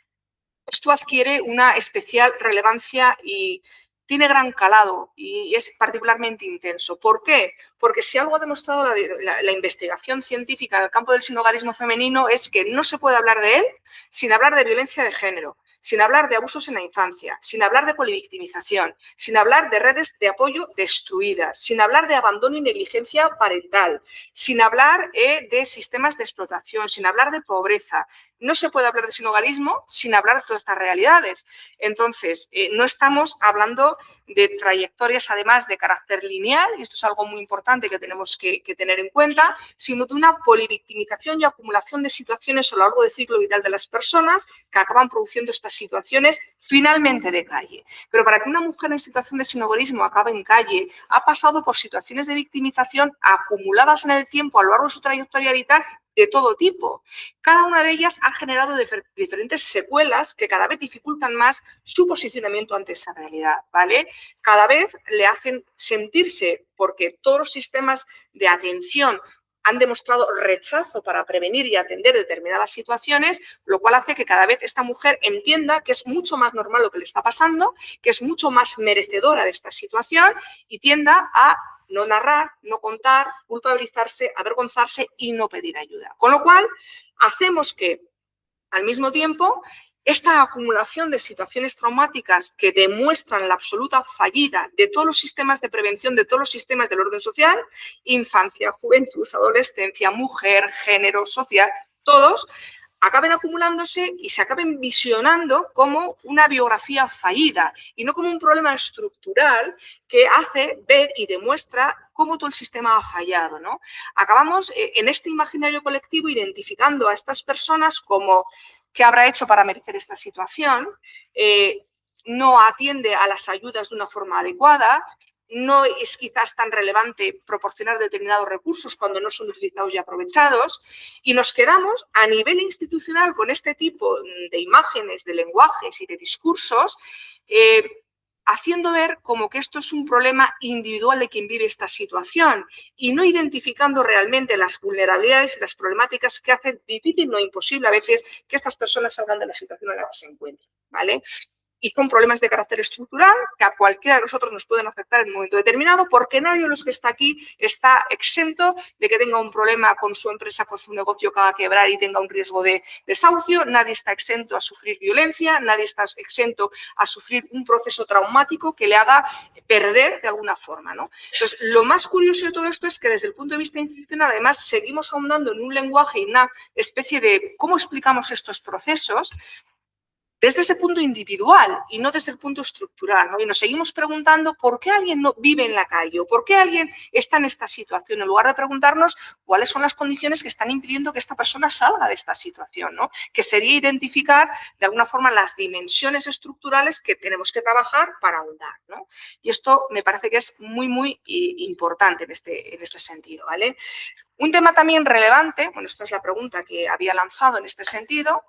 esto adquiere una especial relevancia y tiene gran calado y es particularmente intenso. ¿Por qué? Porque si algo ha demostrado la investigación científica en el campo del sinhogarismo femenino es que no se puede hablar de él sin hablar de violencia de género, sin hablar de abusos en la infancia, sin hablar de polivictimización, sin hablar de redes de apoyo destruidas, sin hablar de abandono y negligencia parental, sin hablar de sistemas de explotación, sin hablar de pobreza. No se puede hablar de sinhogarismo sin hablar de todas estas realidades. Entonces, no estamos hablando de trayectorias, además, de carácter lineal, y esto es algo muy importante que tenemos que tener en cuenta, sino de una polivictimización y acumulación de situaciones a lo largo del ciclo vital de las personas que acaban produciendo estas situaciones finalmente de calle. Pero para que una mujer en situación de sinhogarismo acabe en calle, ha pasado por situaciones de victimización acumuladas en el tiempo a lo largo de su trayectoria vital de todo tipo. Cada una de ellas ha generado diferentes secuelas que cada vez dificultan más su posicionamiento ante esa realidad, ¿vale? Cada vez le hacen sentirse, porque todos los sistemas de atención han demostrado rechazo para prevenir y atender determinadas situaciones, lo cual hace que cada vez esta mujer entienda que es mucho más normal lo que le está pasando, que es mucho más merecedora de esta situación y tienda a no narrar, no contar, culpabilizarse, avergonzarse y no pedir ayuda. Con lo cual, hacemos que, al mismo tiempo, esta acumulación de situaciones traumáticas que demuestran la absoluta fallida de todos los sistemas de prevención, de todos los sistemas del orden social, infancia, juventud, adolescencia, mujer, género, social, todos, acaben acumulándose y se acaben visionando como una biografía fallida y no como un problema estructural que hace ver y demuestra cómo todo el sistema ha fallado, ¿no? Acabamos en este imaginario colectivo identificando a estas personas como ¿qué habrá hecho para merecer esta situación? No atiende a las ayudas de una forma adecuada, no es quizás tan relevante proporcionar determinados recursos cuando no son utilizados y aprovechados y nos quedamos a nivel institucional con este tipo de imágenes, de lenguajes y de discursos haciendo ver como que esto es un problema individual de quien vive esta situación y no identificando realmente las vulnerabilidades y las problemáticas que hacen difícil, no imposible a veces, que estas personas salgan de la situación en la que se encuentran, ¿vale? Y son problemas de carácter estructural que a cualquiera de nosotros nos pueden afectar en un momento determinado porque nadie de los que está aquí está exento de que tenga un problema con su empresa, con su negocio que haga quebrar y tenga un riesgo de desahucio, nadie está exento a sufrir violencia, nadie está exento a sufrir un proceso traumático que le haga perder de alguna forma, ¿no? Entonces, lo más curioso de todo esto es que desde el punto de vista institucional, además, seguimos ahondando en un lenguaje y una especie de cómo explicamos estos procesos desde ese punto individual y no desde el punto estructural, ¿no? Y nos seguimos preguntando por qué alguien no vive en la calle o por qué alguien está en esta situación, en lugar de preguntarnos cuáles son las condiciones que están impidiendo que esta persona salga de esta situación, ¿no? Que sería identificar de alguna forma las dimensiones estructurales que tenemos que trabajar para ahondar, ¿no? Y esto me parece que es muy, muy importante en este sentido, ¿vale? Un tema también relevante, bueno, esta es la pregunta que había lanzado en este sentido,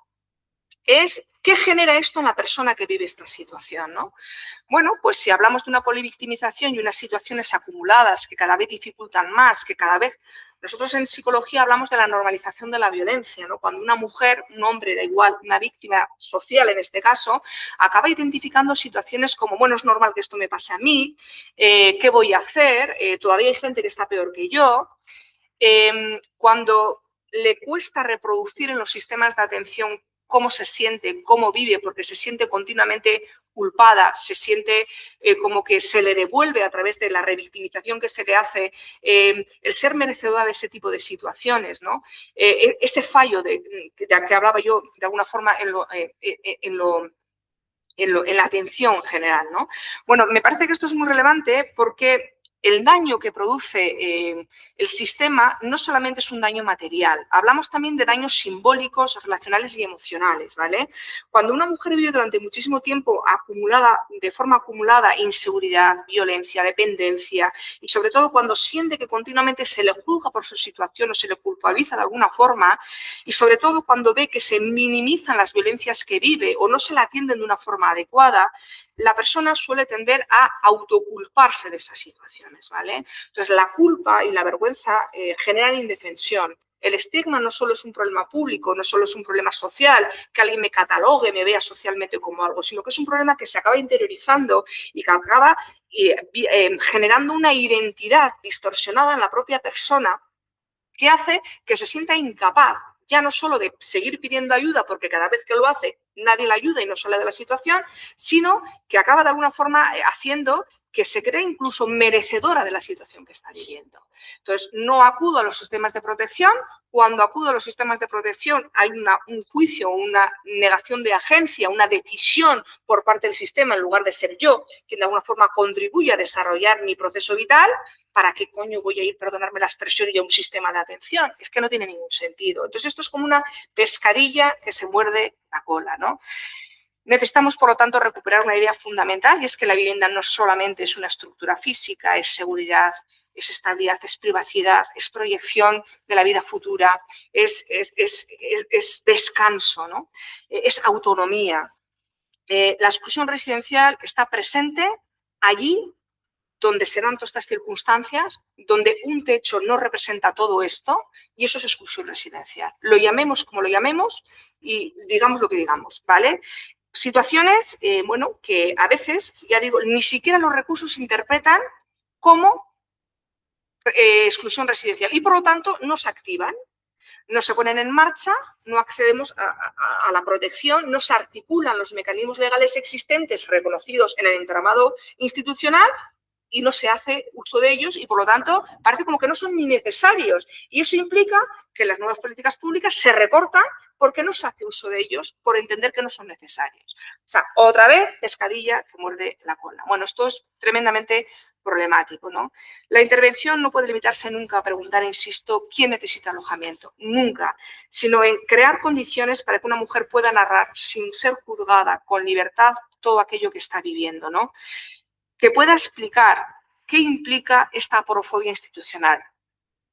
es ¿qué genera esto en la persona que vive esta situación, ¿no? Bueno, pues si hablamos de una polivictimización y unas situaciones acumuladas que cada vez dificultan más, que cada vez... Nosotros en psicología hablamos de la normalización de la violencia, ¿no? Cuando una mujer, un hombre, da igual, una víctima social en este caso, acaba identificando situaciones como, bueno, es normal que esto me pase a mí, ¿qué voy a hacer? Todavía hay gente que está peor que yo. Cuando le cuesta reproducir en los sistemas de atención cómo se siente, cómo vive, porque se siente continuamente culpada, se siente como que se le devuelve a través de la revictimización que se le hace el ser merecedora de ese tipo de situaciones, ¿no? Ese fallo de que hablaba yo de alguna forma en la atención general, ¿no? Bueno, me parece que esto es muy relevante porque el daño que produce el sistema no solamente es un daño material, hablamos también de daños simbólicos, relacionales y emocionales, ¿vale? Cuando una mujer vive durante muchísimo tiempo de forma acumulada inseguridad, violencia, dependencia y sobre todo cuando siente que continuamente se le juzga por su situación o se le culpabiliza de alguna forma y sobre todo cuando ve que se minimizan las violencias que vive o no se la atienden de una forma adecuada, la persona suele tender a autoculparse de esas situaciones, ¿vale? Entonces, la culpa y la vergüenza generan indefensión. El estigma no solo es un problema público, no solo es un problema social, que alguien me catalogue, me vea socialmente como algo, sino que es un problema que se acaba interiorizando y que acaba generando una identidad distorsionada en la propia persona que hace que se sienta incapaz ya no solo de seguir pidiendo ayuda porque cada vez que lo hace nadie la ayuda y no sale de la situación, sino que acaba de alguna forma haciendo que se cree incluso merecedora de la situación que está viviendo. Entonces, no acudo a los sistemas de protección. Cuando acudo a los sistemas de protección hay un juicio, una negación de agencia, una decisión por parte del sistema en lugar de ser yo quien de alguna forma contribuye a desarrollar mi proceso vital. ¿Para qué coño voy a ir, perdonarme la expresión, y a un sistema de atención? Es que no tiene ningún sentido. Entonces, esto es como una pescadilla que se muerde la cola, ¿no? Necesitamos, por lo tanto, recuperar una idea fundamental y es que la vivienda no solamente es una estructura física, es seguridad, es estabilidad, es privacidad, es proyección de la vida futura, es descanso, ¿no? Es autonomía. La exclusión residencial está presente allí donde se dan todas estas circunstancias, donde un techo no representa todo esto, y eso es exclusión residencial. Lo llamemos como lo llamemos y digamos lo que digamos, ¿vale? Situaciones, bueno, que a veces, ya digo, ni siquiera los recursos se interpretan como exclusión residencial y por lo tanto no se activan, no se ponen en marcha, no accedemos a la protección, no se articulan los mecanismos legales existentes reconocidos en el entramado institucional y no se hace uso de ellos y, por lo tanto, parece como que no son ni necesarios. Y eso implica que las nuevas políticas públicas se recortan porque no se hace uso de ellos por entender que no son necesarios. O sea, otra vez, pescadilla que muerde la cola. Bueno, esto es tremendamente problemático, ¿no? La intervención no puede limitarse nunca a preguntar, insisto, quién necesita alojamiento, nunca, sino en crear condiciones para que una mujer pueda narrar sin ser juzgada, con libertad, todo aquello que está viviendo, ¿no? Que pueda explicar qué implica esta aporofobia institucional,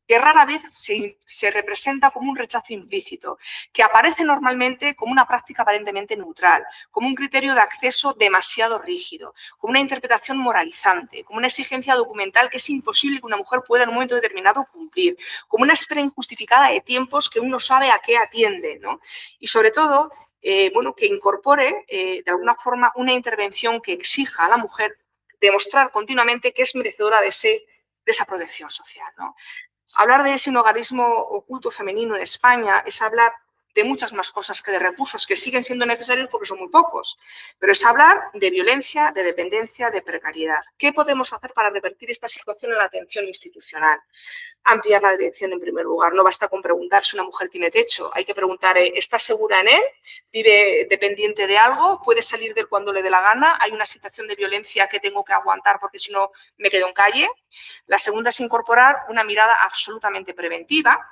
que rara vez se representa como un rechazo implícito, que aparece normalmente como una práctica aparentemente neutral, como un criterio de acceso demasiado rígido, como una interpretación moralizante, como una exigencia documental que es imposible que una mujer pueda en un momento determinado cumplir, como una espera injustificada de tiempos que uno sabe a qué atiende, ¿no? Y sobre todo, bueno, que incorpore de alguna forma una intervención que exija a la mujer demostrar continuamente que es merecedora de esa protección social, ¿no? Hablar de ese hogarismo oculto femenino en España es hablar de muchas más cosas que de recursos que siguen siendo necesarios porque son muy pocos, pero es hablar de violencia, de dependencia, de precariedad. ¿Qué podemos hacer para revertir esta situación en la atención institucional? Ampliar la dirección en primer lugar. No basta con preguntar si una mujer tiene techo. Hay que preguntar, ¿está segura en él? ¿Vive dependiente de algo? ¿Puede salir de él cuando le dé la gana? ¿Hay una situación de violencia que tengo que aguantar porque si no me quedo en calle? La segunda es incorporar una mirada absolutamente preventiva.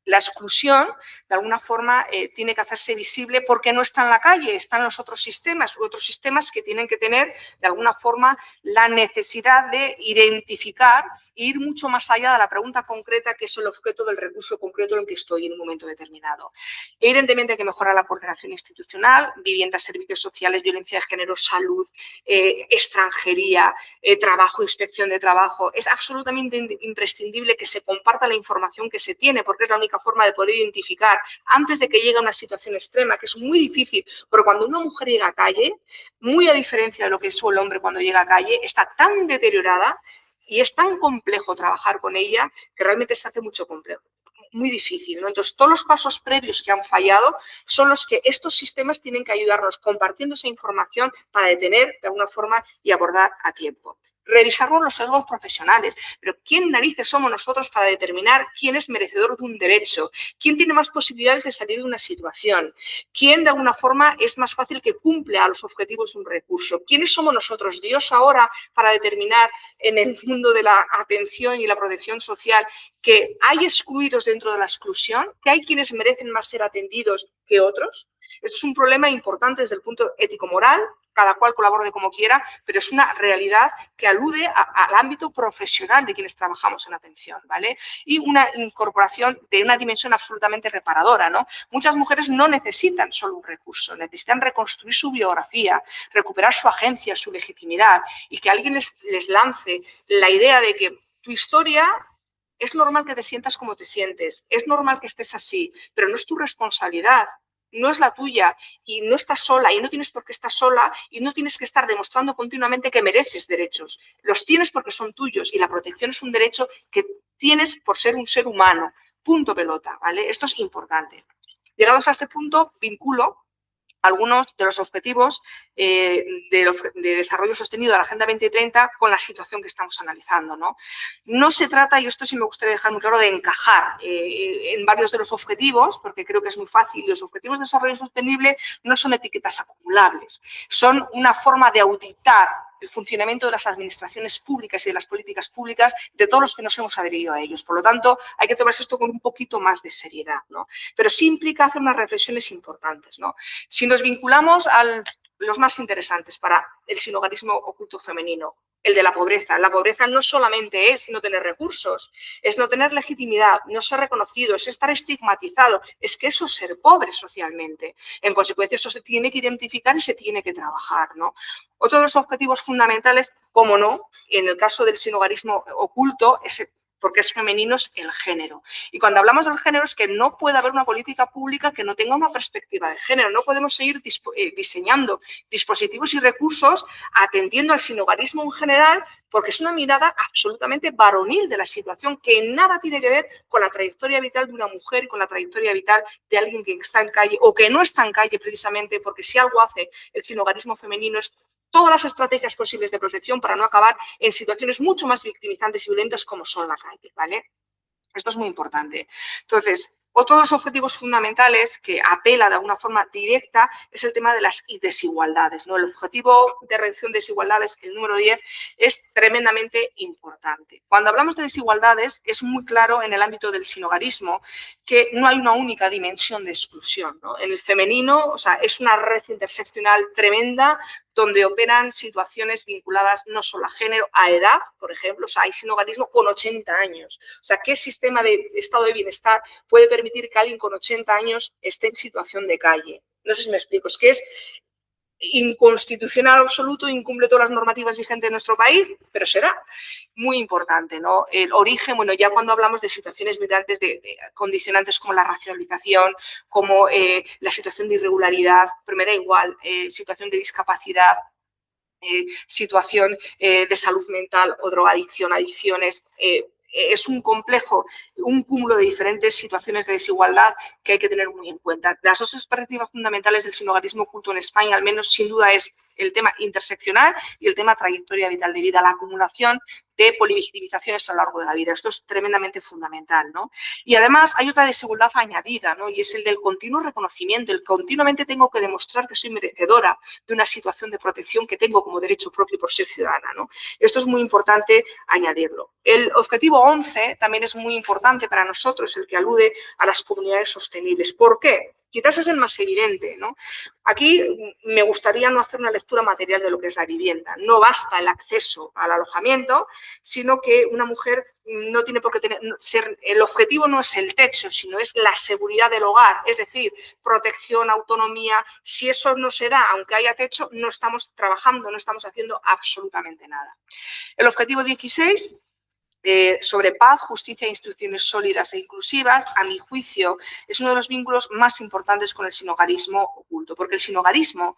La exclusión, de alguna forma, tiene que hacerse visible porque no está en la calle, están los otros sistemas que tienen que tener, de alguna forma, la necesidad de identificar e ir mucho más allá de la pregunta concreta que es el objeto del recurso concreto en el que estoy en un momento determinado. Evidentemente hay que mejorar la coordinación institucional, vivienda, servicios sociales, violencia de género, salud, extranjería, trabajo, inspección de trabajo. Es absolutamente imprescindible que se comparta la información que se tiene porque es la única forma de poder identificar antes de que llegue a una situación extrema, que es muy difícil, pero cuando una mujer llega a calle, muy a diferencia de lo que es el hombre cuando llega a calle, está tan deteriorada y es tan complejo trabajar con ella que realmente se hace muy difícil, ¿no? Entonces, todos los pasos previos que han fallado son los que estos sistemas tienen que ayudarnos compartiendo esa información para detener de alguna forma y abordar a tiempo. revisarnos los sesgos profesionales. Pero ¿quién narices somos nosotros para determinar quién es merecedor de un derecho? ¿Quién tiene más posibilidades de salir de una situación? ¿Quién de alguna forma es más fácil que cumple a los objetivos de un recurso? ¿Quiénes somos nosotros, Dios, ahora para determinar en el mundo de la atención y la protección social que hay excluidos dentro de la exclusión, que hay quienes merecen más ser atendidos que otros? Esto es un problema importante desde el punto ético-moral, cada cual colabore como quiera, pero es una realidad que alude al ámbito profesional de quienes trabajamos en atención, ¿vale? Y una incorporación de una dimensión absolutamente reparadora, ¿no? Muchas mujeres no necesitan solo un recurso, necesitan reconstruir su biografía, recuperar su agencia, su legitimidad, y que alguien les lance la idea de que tu historia es normal que te sientas como te sientes, es normal que estés así, pero no es tu responsabilidad. No es la tuya y no estás sola y no tienes por qué estar sola y no tienes que estar demostrando continuamente que mereces derechos. Los tienes porque son tuyos y la protección es un derecho que tienes por ser un ser humano. Punto pelota, ¿vale? Esto es importante. Llegados a este punto, vinculo algunos de los objetivos de desarrollo sostenido de la Agenda 2030 con la situación que estamos analizando, ¿no? No se trata, y esto sí me gustaría dejar muy claro, de encajar en varios de los objetivos, porque creo que es muy fácil. Los objetivos de desarrollo sostenible no son etiquetas acumulables, son una forma de auditar el funcionamiento de las administraciones públicas y de las políticas públicas de todos los que nos hemos adherido a ellos. Por lo tanto, hay que tomarse esto con un poquito más de seriedad, ¿no? Pero sí implica hacer unas reflexiones importantes, ¿no? Si nos vinculamos a los más interesantes para el sinhogarismo oculto femenino, el de la pobreza. La pobreza no solamente es no tener recursos, es no tener legitimidad, no ser reconocido, es estar estigmatizado, es que eso es ser pobre socialmente. En consecuencia, eso se tiene que identificar y se tiene que trabajar, ¿no? Otro de los objetivos fundamentales, como no, en el caso del sinhogarismo oculto, es porque es femenino, es el género. Y cuando hablamos del género es que no puede haber una política pública que no tenga una perspectiva de género. No podemos seguir diseñando dispositivos y recursos atendiendo al sinhogarismo en general, porque es una mirada absolutamente varonil de la situación que nada tiene que ver con la trayectoria vital de una mujer y con la trayectoria vital de alguien que está en calle o que no está en calle, precisamente porque si algo hace el sinhogarismo femenino es todas las estrategias posibles de protección para no acabar en situaciones mucho más victimizantes y violentas como son la calle, ¿vale? Esto es muy importante. Entonces, otro de los objetivos fundamentales que apela de alguna forma directa es el tema de las desigualdades, ¿no? El objetivo de reducción de desigualdades, el número 10, es tremendamente importante. Cuando hablamos de desigualdades, es muy claro en el ámbito del sinhogarismo que no hay una única dimensión de exclusión, ¿no? En el femenino, o sea, es una red interseccional tremenda donde operan situaciones vinculadas no solo a género, a edad, por ejemplo, o sea, hay sinhogarismo con 80 años. O sea, ¿qué sistema de estado de bienestar puede permitir que alguien con 80 años esté en situación de calle? No sé si me explico, es que es inconstitucional absoluto, incumple todas las normativas vigentes en nuestro país, pero será muy importante, ¿no? El origen, bueno, ya cuando hablamos de situaciones migrantes, de condicionantes como la racialización, como la situación de irregularidad, pero me da igual, situación de discapacidad, situación de salud mental o drogadicción, adicciones, es un complejo, un cúmulo de diferentes situaciones de desigualdad que hay que tener muy en cuenta. Las dos perspectivas fundamentales del sinhogarismo oculto en España, al menos sin duda, es el tema interseccional y el tema trayectoria vital de vida, la acumulación de polivictimizaciones a lo largo de la vida. Esto es tremendamente fundamental, ¿no? Y además hay otra desigualdad añadida, ¿no? Y es el del continuo reconocimiento, el continuamente tengo que demostrar que soy merecedora de una situación de protección que tengo como derecho propio por ser ciudadana, ¿no? Esto es muy importante añadirlo. El objetivo 11 también es muy importante para nosotros, el que alude a las comunidades sostenibles. ¿Por qué? Quizás es el más evidente, ¿no? Aquí me gustaría no hacer una lectura material de lo que es la vivienda. No basta el acceso al alojamiento, sino que una mujer no tiene por qué ser, el objetivo no es el techo, sino es la seguridad del hogar, es decir, protección, autonomía. Si eso no se da, aunque haya techo, no estamos trabajando, no estamos haciendo absolutamente nada. El objetivo 16, sobre paz, justicia e instituciones sólidas e inclusivas, a mi juicio, es uno de los vínculos más importantes con el sinhogarismo oculto, porque el sinhogarismo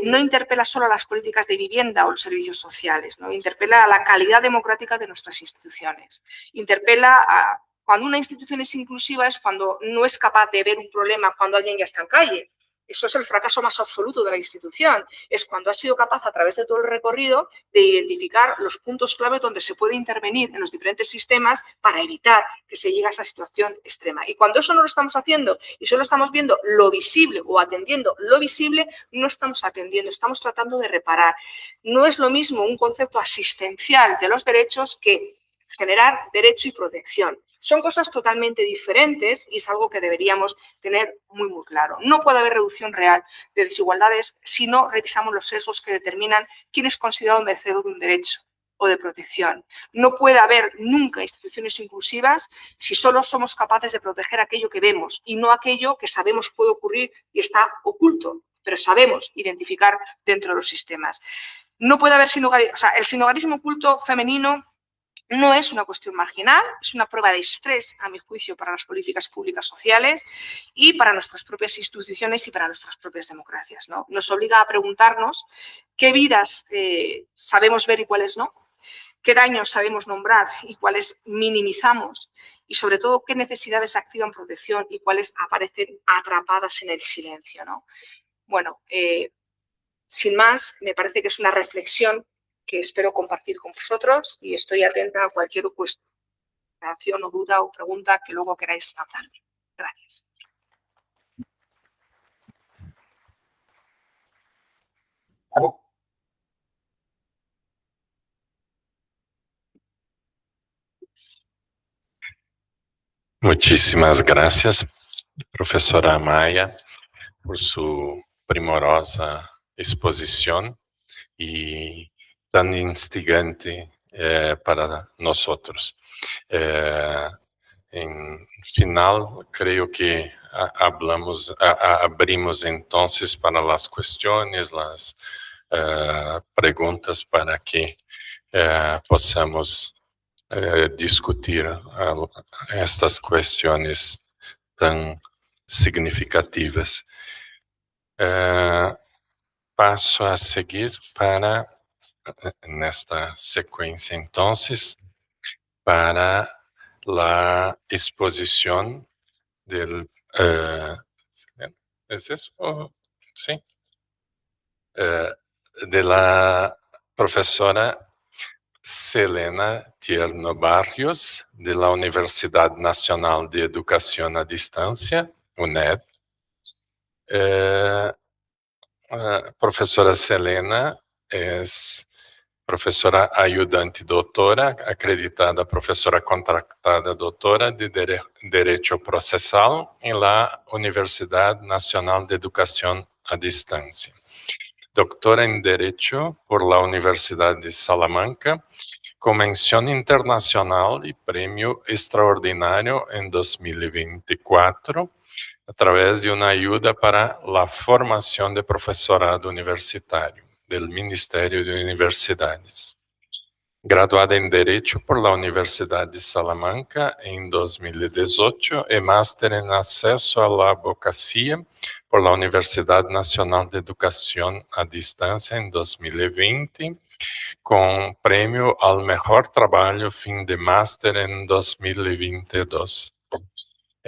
no interpela solo a las políticas de vivienda o los servicios sociales, ¿no? Interpela a la calidad democrática de nuestras instituciones, interpela a cuando una institución es inclusiva es cuando no es capaz de ver un problema cuando alguien ya está en calle. Eso es el fracaso más absoluto de la institución. Es cuando ha sido capaz, a través de todo el recorrido, de identificar los puntos clave donde se puede intervenir en los diferentes sistemas para evitar que se llegue a esa situación extrema. Y cuando eso no lo estamos haciendo y solo estamos viendo lo visible o atendiendo lo visible, no estamos atendiendo, estamos tratando de reparar. No es lo mismo un concepto asistencial de los derechos que generar derecho y protección. Son cosas totalmente diferentes y es algo que deberíamos tener muy, muy claro. No puede haber reducción real de desigualdades si no revisamos los sesgos que determinan quién es considerado merecedor de un derecho o de protección. No puede haber nunca instituciones inclusivas si solo somos capaces de proteger aquello que vemos y no aquello que sabemos puede ocurrir y está oculto, pero sabemos identificar dentro de los sistemas. No puede haber sinhogarismo, o sea, el sinhogarismo oculto femenino no es una cuestión marginal, es una prueba de estrés, a mi juicio, para las políticas públicas sociales y para nuestras propias instituciones y para nuestras propias democracias, ¿no? Nos obliga a preguntarnos qué vidas sabemos ver y cuáles no, qué daños sabemos nombrar y cuáles minimizamos y, sobre todo, qué necesidades activan protección y cuáles aparecen atrapadas en el silencio, ¿no? Bueno, sin más, me parece que es una reflexión que espero compartir con vosotros y estoy atenta a cualquier cuestión o duda o pregunta que luego queráis lanzarme. Gracias. Muchísimas gracias, profesora Amaya, por su primorosa exposición y tan instigante para nosotros. En final, creo que abrimos entonces para las cuestiones, las preguntas para que possamos discutir estas cuestiones tan significativas. Passo a seguir para, nesta sequência, entonces, para la exposición del... ¿Es eso? Oh, sí. De la profesora Selena Tierno Barrios, de la Universidad Nacional de Educación a Distancia, UNED. Professora Selena é professora ayudante doutora, acreditada professora contratada doutora de Direito Processal em la Universidade Nacional de Educação a Distância. Doctora em Direito por la Universidade de Salamanca, com menção internacional e prêmio extraordinário em 2024, a través de una ayuda para la formación de profesorado universitario del Ministerio de Universidades. Graduada en Derecho por la Universidad de Salamanca en 2018 y máster en Acceso a la Abogacía por la Universidad Nacional de Educación a Distancia en 2020, con premio al mejor trabajo fin de máster en 2022.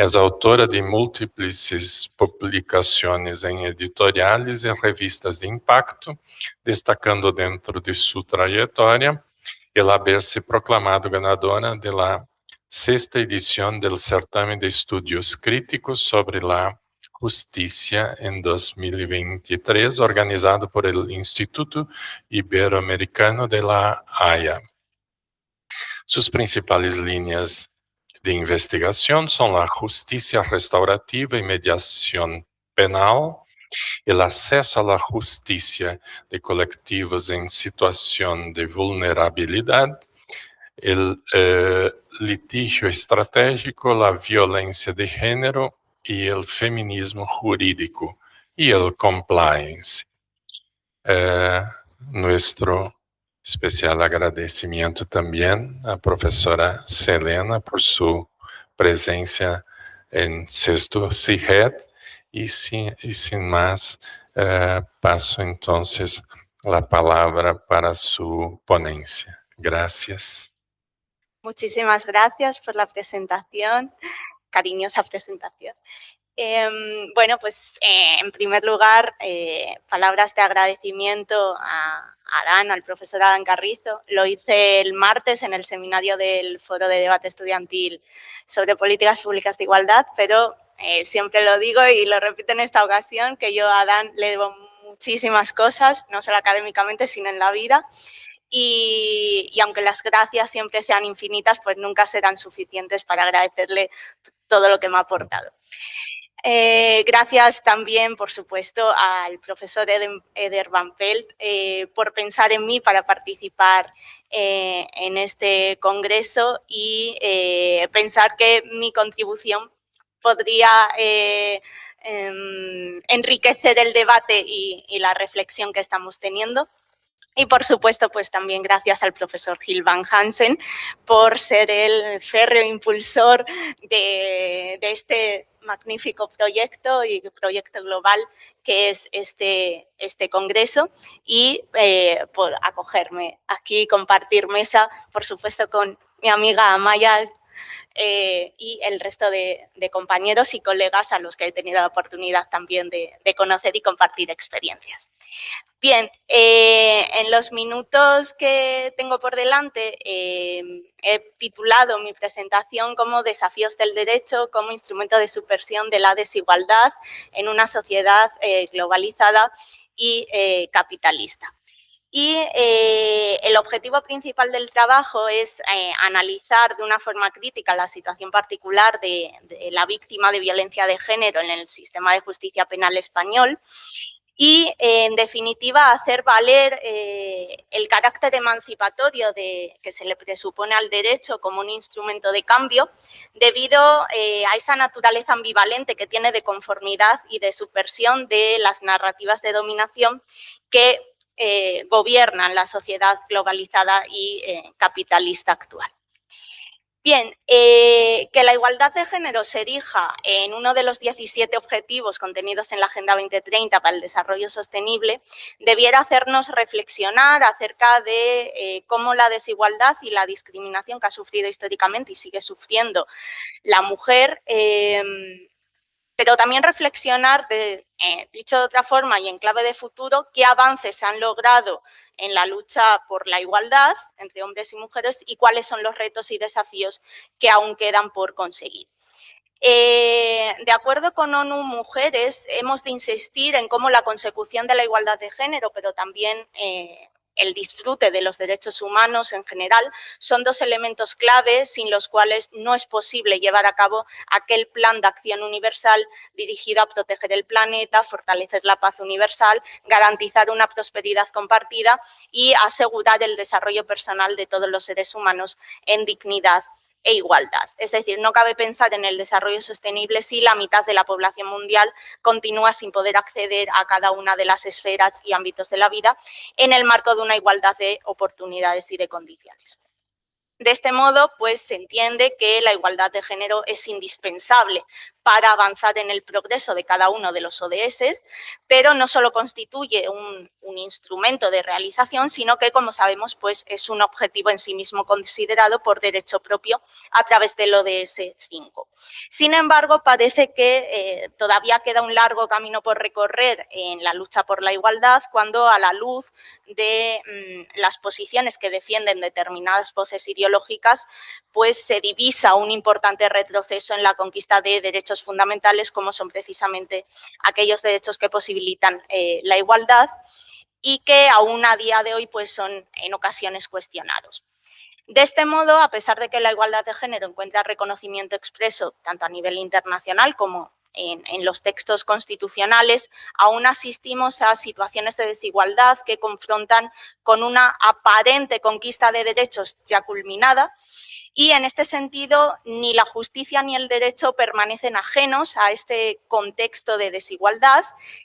Es autora de múltiples publicações em editoriais e revistas de impacto, destacando dentro de sua trajetória el haber-se proclamado ganadora de la 6ª edición del Certamen de Estudios Críticos sobre la Justicia en 2023, organizado por el Instituto Iberoamericano de la Haya. Sus principales líneas de investigación son la justicia restaurativa y mediación penal, el acceso a la justicia de colectivos en situación de vulnerabilidad, el litigio estratégico, la violencia de género y el feminismo jurídico y el compliance. Nuestro especial agradecimiento también a profesora Selena por su presencia en Sexto CIGED y sin más paso entonces la palabra para su ponencia. Gracias. Muchísimas gracias por la presentación, cariñosa presentación. Bueno, pues en primer lugar, palabras de agradecimiento a Adán, al profesor Adán Carrizo. Lo hice el martes en el seminario del Foro de Debate Estudiantil sobre Políticas Públicas de Igualdad, pero siempre lo digo y lo repito en esta ocasión, que yo a Adán le debo muchísimas cosas, no solo académicamente, sino en la vida. Y aunque las gracias siempre sean infinitas, pues nunca serán suficientes para agradecerle todo lo que me ha aportado. Gracias también, por supuesto, al profesor Eder Van Pelt por pensar en mí para participar en este congreso y pensar que mi contribución podría enriquecer el debate y la reflexión que estamos teniendo. Y, por supuesto, pues también gracias al profesor Gil Van Hansen por ser el férreo impulsor de este magnífico proyecto y proyecto global que es este congreso y por acogerme aquí, compartir mesa, por supuesto, con mi amiga Amaya y el resto de compañeros y colegas a los que he tenido la oportunidad también de conocer y compartir experiencias. Bien, en los minutos que tengo por delante he titulado mi presentación como Desafíos del derecho como instrumento de subversión de la desigualdad en una sociedad globalizada y capitalista. Y el objetivo principal del trabajo es analizar de una forma crítica la situación particular de la víctima de violencia de género en el sistema de justicia penal español y, en definitiva, hacer valer el carácter emancipatorio que se le presupone al derecho como un instrumento de cambio debido a esa naturaleza ambivalente que tiene de conformidad y de subversión de las narrativas de dominación que gobiernan la sociedad globalizada y capitalista actual. Bien, que la igualdad de género se erija en uno de los 17 objetivos contenidos en la Agenda 2030 para el Desarrollo Sostenible debiera hacernos reflexionar acerca de cómo la desigualdad y la discriminación que ha sufrido históricamente y sigue sufriendo la mujer, pero también reflexionar, dicho de otra forma y en clave de futuro, qué avances se han logrado en la lucha por la igualdad entre hombres y mujeres y cuáles son los retos y desafíos que aún quedan por conseguir. De acuerdo con ONU Mujeres, hemos de insistir en cómo la consecución de la igualdad de género, pero también el disfrute de los derechos humanos en general, son dos elementos clave sin los cuales no es posible llevar a cabo aquel plan de acción universal dirigido a proteger el planeta, fortalecer la paz universal, garantizar una prosperidad compartida y asegurar el desarrollo personal de todos los seres humanos en dignidad e igualdad. Es decir, no cabe pensar en el desarrollo sostenible si la mitad de la población mundial continúa sin poder acceder a cada una de las esferas y ámbitos de la vida en el marco de una igualdad de oportunidades y de condiciones. De este modo, pues se entiende que la igualdad de género es indispensable para avanzar en el progreso de cada uno de los ODS, pero no solo constituye un instrumento de realización, sino que, como sabemos, pues es un objetivo en sí mismo considerado por derecho propio a través del ODS 5. Sin embargo, parece que todavía queda un largo camino por recorrer en la lucha por la igualdad cuando, a la luz de las posiciones que defienden determinadas voces ideológicas, pues se divisa un importante retroceso en la conquista de derechos fundamentales como son precisamente aquellos derechos que posibilitan la igualdad y que aún a día de hoy pues son en ocasiones cuestionados. De este modo, a pesar de que la igualdad de género encuentra reconocimiento expreso tanto a nivel internacional como en los textos constitucionales, aún asistimos a situaciones de desigualdad que confrontan con una aparente conquista de derechos ya culminada y, en este sentido, ni la justicia ni el derecho permanecen ajenos a este contexto de desigualdad,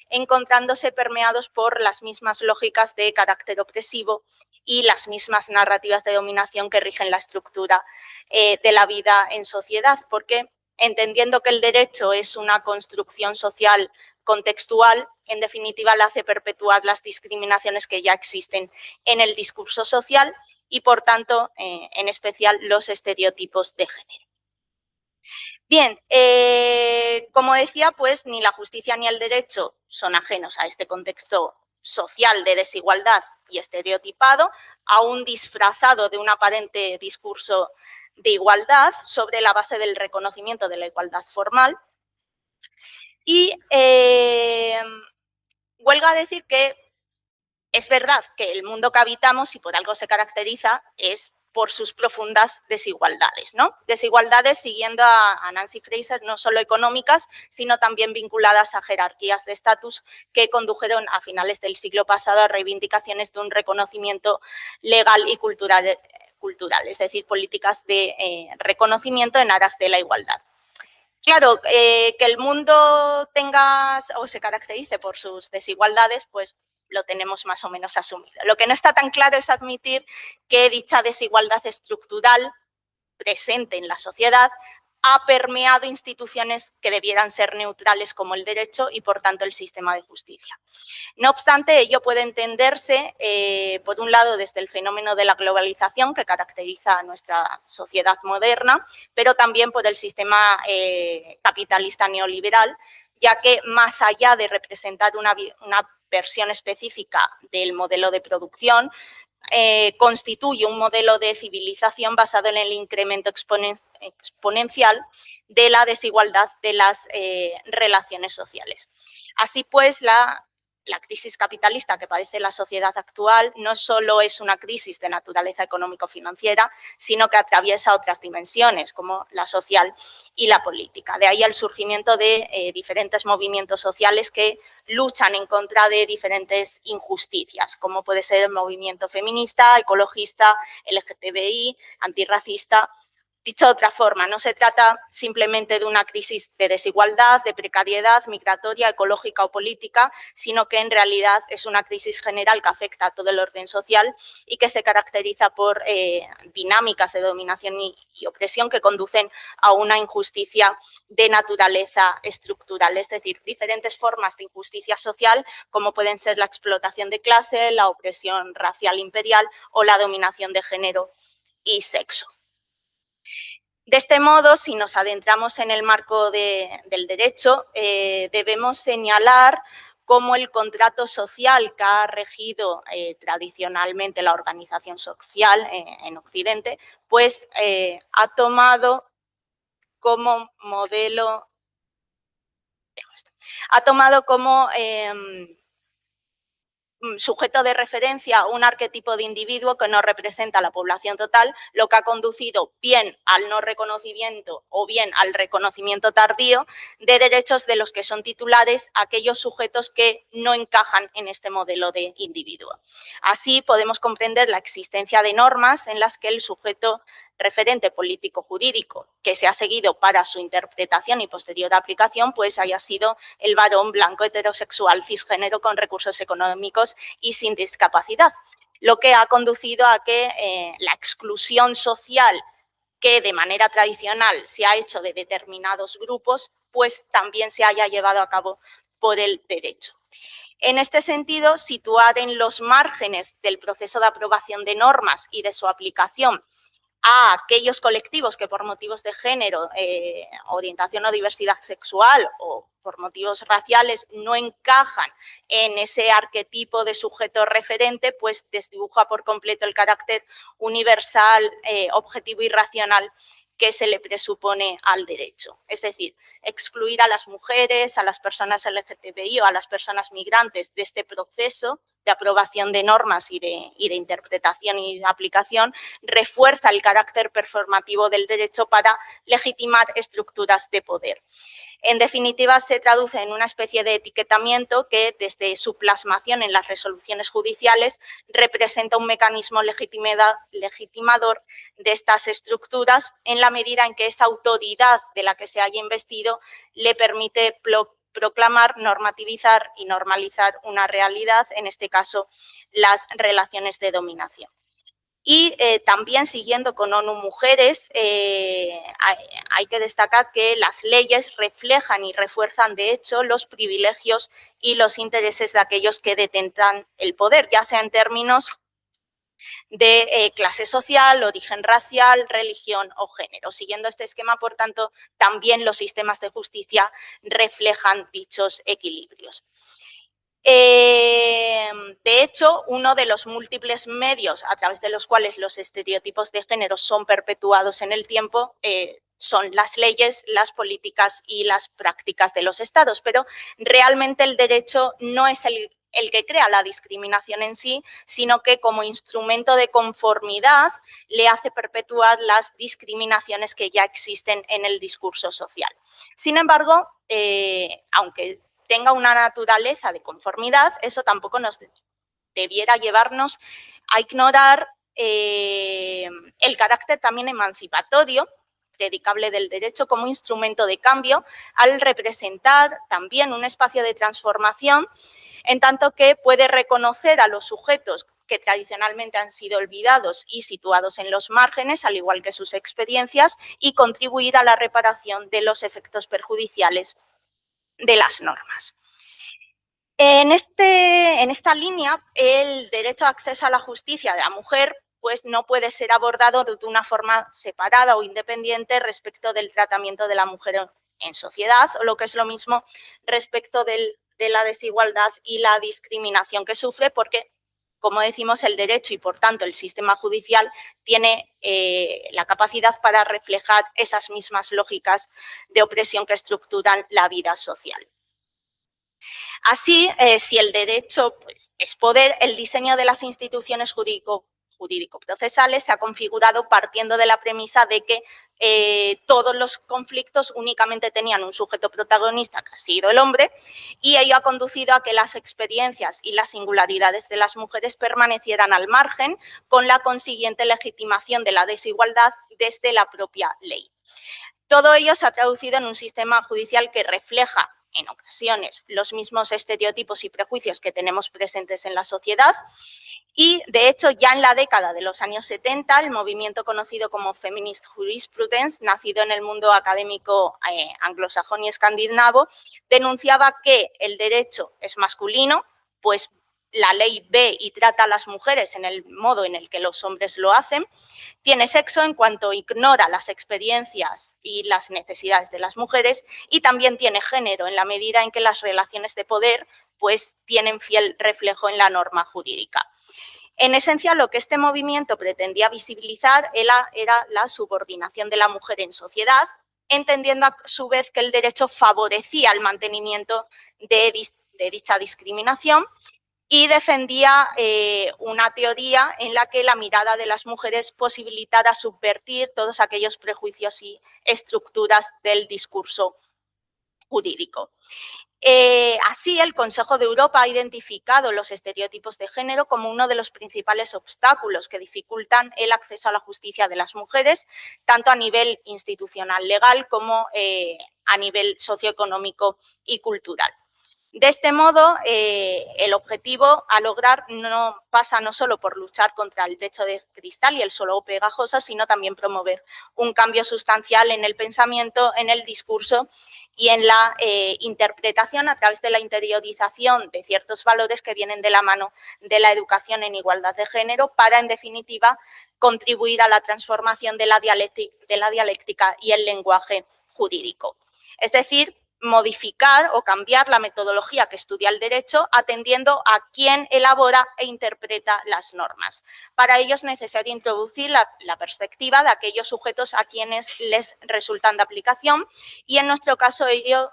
encontrándose permeados por las mismas lógicas de carácter opresivo y las mismas narrativas de dominación que rigen la estructura de la vida en sociedad, porque entendiendo que el derecho es una construcción social contextual, en definitiva, la hace perpetuar las discriminaciones que ya existen en el discurso social y, por tanto, en especial, los estereotipos de género. Bien, como decía, pues ni la justicia ni el derecho son ajenos a este contexto social de desigualdad y estereotipado, aún disfrazado de un aparente discurso de igualdad sobre la base del reconocimiento de la igualdad formal. Y huelga decir que es verdad que el mundo que habitamos, y por algo se caracteriza, es por sus profundas desigualdades, ¿no? Desigualdades, siguiendo a Nancy Fraser, no solo económicas, sino también vinculadas a jerarquías de estatus que condujeron a finales del siglo pasado a reivindicaciones de un reconocimiento legal y cultural, es decir, políticas de reconocimiento en aras de la igualdad. Claro, que el mundo tenga o se caracterice por sus desigualdades, pues lo tenemos más o menos asumido. Lo que no está tan claro es admitir que dicha desigualdad estructural presente en la sociedad ha permeado instituciones que debieran ser neutrales como el derecho y, por tanto, el sistema de justicia. No obstante, ello puede entenderse, por un lado, desde el fenómeno de la globalización que caracteriza a nuestra sociedad moderna, pero también por el sistema capitalista neoliberal, ya que más allá de representar una versión específica del modelo de producción, constituye un modelo de civilización basado en el incremento exponencial de la desigualdad de las relaciones sociales. Así pues, la crisis capitalista que padece la sociedad actual no solo es una crisis de naturaleza económico-financiera, sino que atraviesa otras dimensiones, como la social y la política. De ahí el surgimiento de diferentes movimientos sociales que luchan en contra de diferentes injusticias, como puede ser el movimiento feminista, ecologista, LGTBI, antirracista. Dicho de otra forma, no se trata simplemente de una crisis de desigualdad, de precariedad migratoria, ecológica o política, sino que en realidad es una crisis general que afecta a todo el orden social y que se caracteriza por dinámicas de dominación y opresión que conducen a una injusticia de naturaleza estructural, es decir, diferentes formas de injusticia social, como pueden ser la explotación de clase, la opresión racial imperial o la dominación de género y sexo. De este modo, si nos adentramos en el marco del derecho, debemos señalar cómo el contrato social que ha regido tradicionalmente la organización social en Occidente, pues ha tomado como modelo, sujeto de referencia un arquetipo de individuo que no representa a la población total, lo que ha conducido bien al no reconocimiento o bien al reconocimiento tardío de derechos de los que son titulares aquellos sujetos que no encajan en este modelo de individuo. Así podemos comprender la existencia de normas en las que el sujeto referente político-jurídico que se ha seguido para su interpretación y posterior aplicación, pues haya sido el varón blanco heterosexual cisgénero con recursos económicos y sin discapacidad, lo que ha conducido a que la exclusión social que de manera tradicional se ha hecho de determinados grupos, pues también se haya llevado a cabo por el derecho. En este sentido, situar en los márgenes del proceso de aprobación de normas y de su aplicación a aquellos colectivos que por motivos de género, orientación o diversidad sexual o por motivos raciales no encajan en ese arquetipo de sujeto referente, pues desdibuja por completo el carácter universal, objetivo y racional que se le presupone al derecho. Es decir, excluir a las mujeres, a las personas LGTBI o a las personas migrantes de este proceso de aprobación de normas y de interpretación y de aplicación, refuerza el carácter performativo del derecho para legitimar estructuras de poder. En definitiva, se traduce en una especie de etiquetamiento que, desde su plasmación en las resoluciones judiciales, representa un mecanismo legitimador de estas estructuras en la medida en que esa autoridad de la que se haya investido le permite proclamar, normativizar y normalizar una realidad, en este caso, las relaciones de dominación. Y también, siguiendo con ONU Mujeres, hay que destacar que las leyes reflejan y refuerzan, de hecho, los privilegios y los intereses de aquellos que detentan el poder, ya sea en términos de clase social, origen racial, religión o género. Siguiendo este esquema, por tanto, también los sistemas de justicia reflejan dichos equilibrios. De hecho, uno de los múltiples medios a través de los cuales los estereotipos de género son perpetuados en el tiempo son las leyes, las políticas y las prácticas de los estados, pero realmente el derecho no es el que crea la discriminación en sí, sino que como instrumento de conformidad le hace perpetuar las discriminaciones que ya existen en el discurso social. Sin embargo, aunque tenga una naturaleza de conformidad, eso tampoco nos debiera llevarnos a ignorar el carácter también emancipatorio, predicable del derecho como instrumento de cambio, al representar también un espacio de transformación, en tanto que puede reconocer a los sujetos que tradicionalmente han sido olvidados y situados en los márgenes, al igual que sus experiencias, y contribuir a la reparación de los efectos perjudiciales de las normas. En esta línea, el derecho a acceso a la justicia de la mujer pues, no puede ser abordado de una forma separada o independiente respecto del tratamiento de la mujer en sociedad, o lo que es lo mismo respecto de la desigualdad y la discriminación que sufre, porque, como decimos, el derecho y, por tanto, el sistema judicial tiene la capacidad para reflejar esas mismas lógicas de opresión que estructuran la vida social. Así, si el derecho pues, es poder, el diseño de las instituciones jurídico-procesales se ha configurado partiendo de la premisa de que todos los conflictos únicamente tenían un sujeto protagonista, que ha sido el hombre, y ello ha conducido a que las experiencias y las singularidades de las mujeres permanecieran al margen, con la consiguiente legitimación de la desigualdad desde la propia ley. Todo ello se ha traducido en un sistema judicial que refleja en ocasiones los mismos estereotipos y prejuicios que tenemos presentes en la sociedad y, de hecho, ya en la década de los años 70, el movimiento conocido como Feminist Jurisprudence, nacido en el mundo académico anglosajón y escandinavo, denunciaba que el derecho es masculino, pues la ley ve y trata a las mujeres en el modo en el que los hombres lo hacen, tiene sexo en cuanto ignora las experiencias y las necesidades de las mujeres y también tiene género en la medida en que las relaciones de poder pues, tienen fiel reflejo en la norma jurídica. En esencia, lo que este movimiento pretendía visibilizar era la subordinación de la mujer en sociedad, entendiendo a su vez que el derecho favorecía el mantenimiento de dicha discriminación y defendía una teoría en la que la mirada de las mujeres posibilitara subvertir todos aquellos prejuicios y estructuras del discurso jurídico. Así, el Consejo de Europa ha identificado los estereotipos de género como uno de los principales obstáculos que dificultan el acceso a la justicia de las mujeres, tanto a nivel institucional legal como a nivel socioeconómico y cultural. De este modo, el objetivo a lograr pasa no solo por luchar contra el techo de cristal y el suelo pegajoso, sino también promover un cambio sustancial en el pensamiento, en el discurso y en la interpretación a través de la interiorización de ciertos valores que vienen de la mano de la educación en igualdad de género para, en definitiva, contribuir a la transformación de la dialéctica y el lenguaje jurídico. Es decir, modificar o cambiar la metodología que estudia el derecho atendiendo a quién elabora e interpreta las normas. Para ello es necesario introducir la perspectiva de aquellos sujetos a quienes les resultan de aplicación y en nuestro caso ello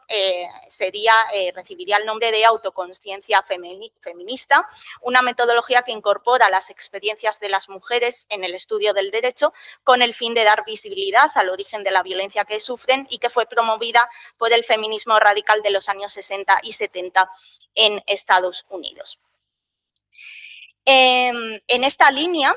recibiría el nombre de autoconsciencia feminista, una metodología que incorpora las experiencias de las mujeres en el estudio del derecho con el fin de dar visibilidad al origen de la violencia que sufren y que fue promovida por el feminismo radical de los años 60 y 70 en Estados Unidos. En esta línea,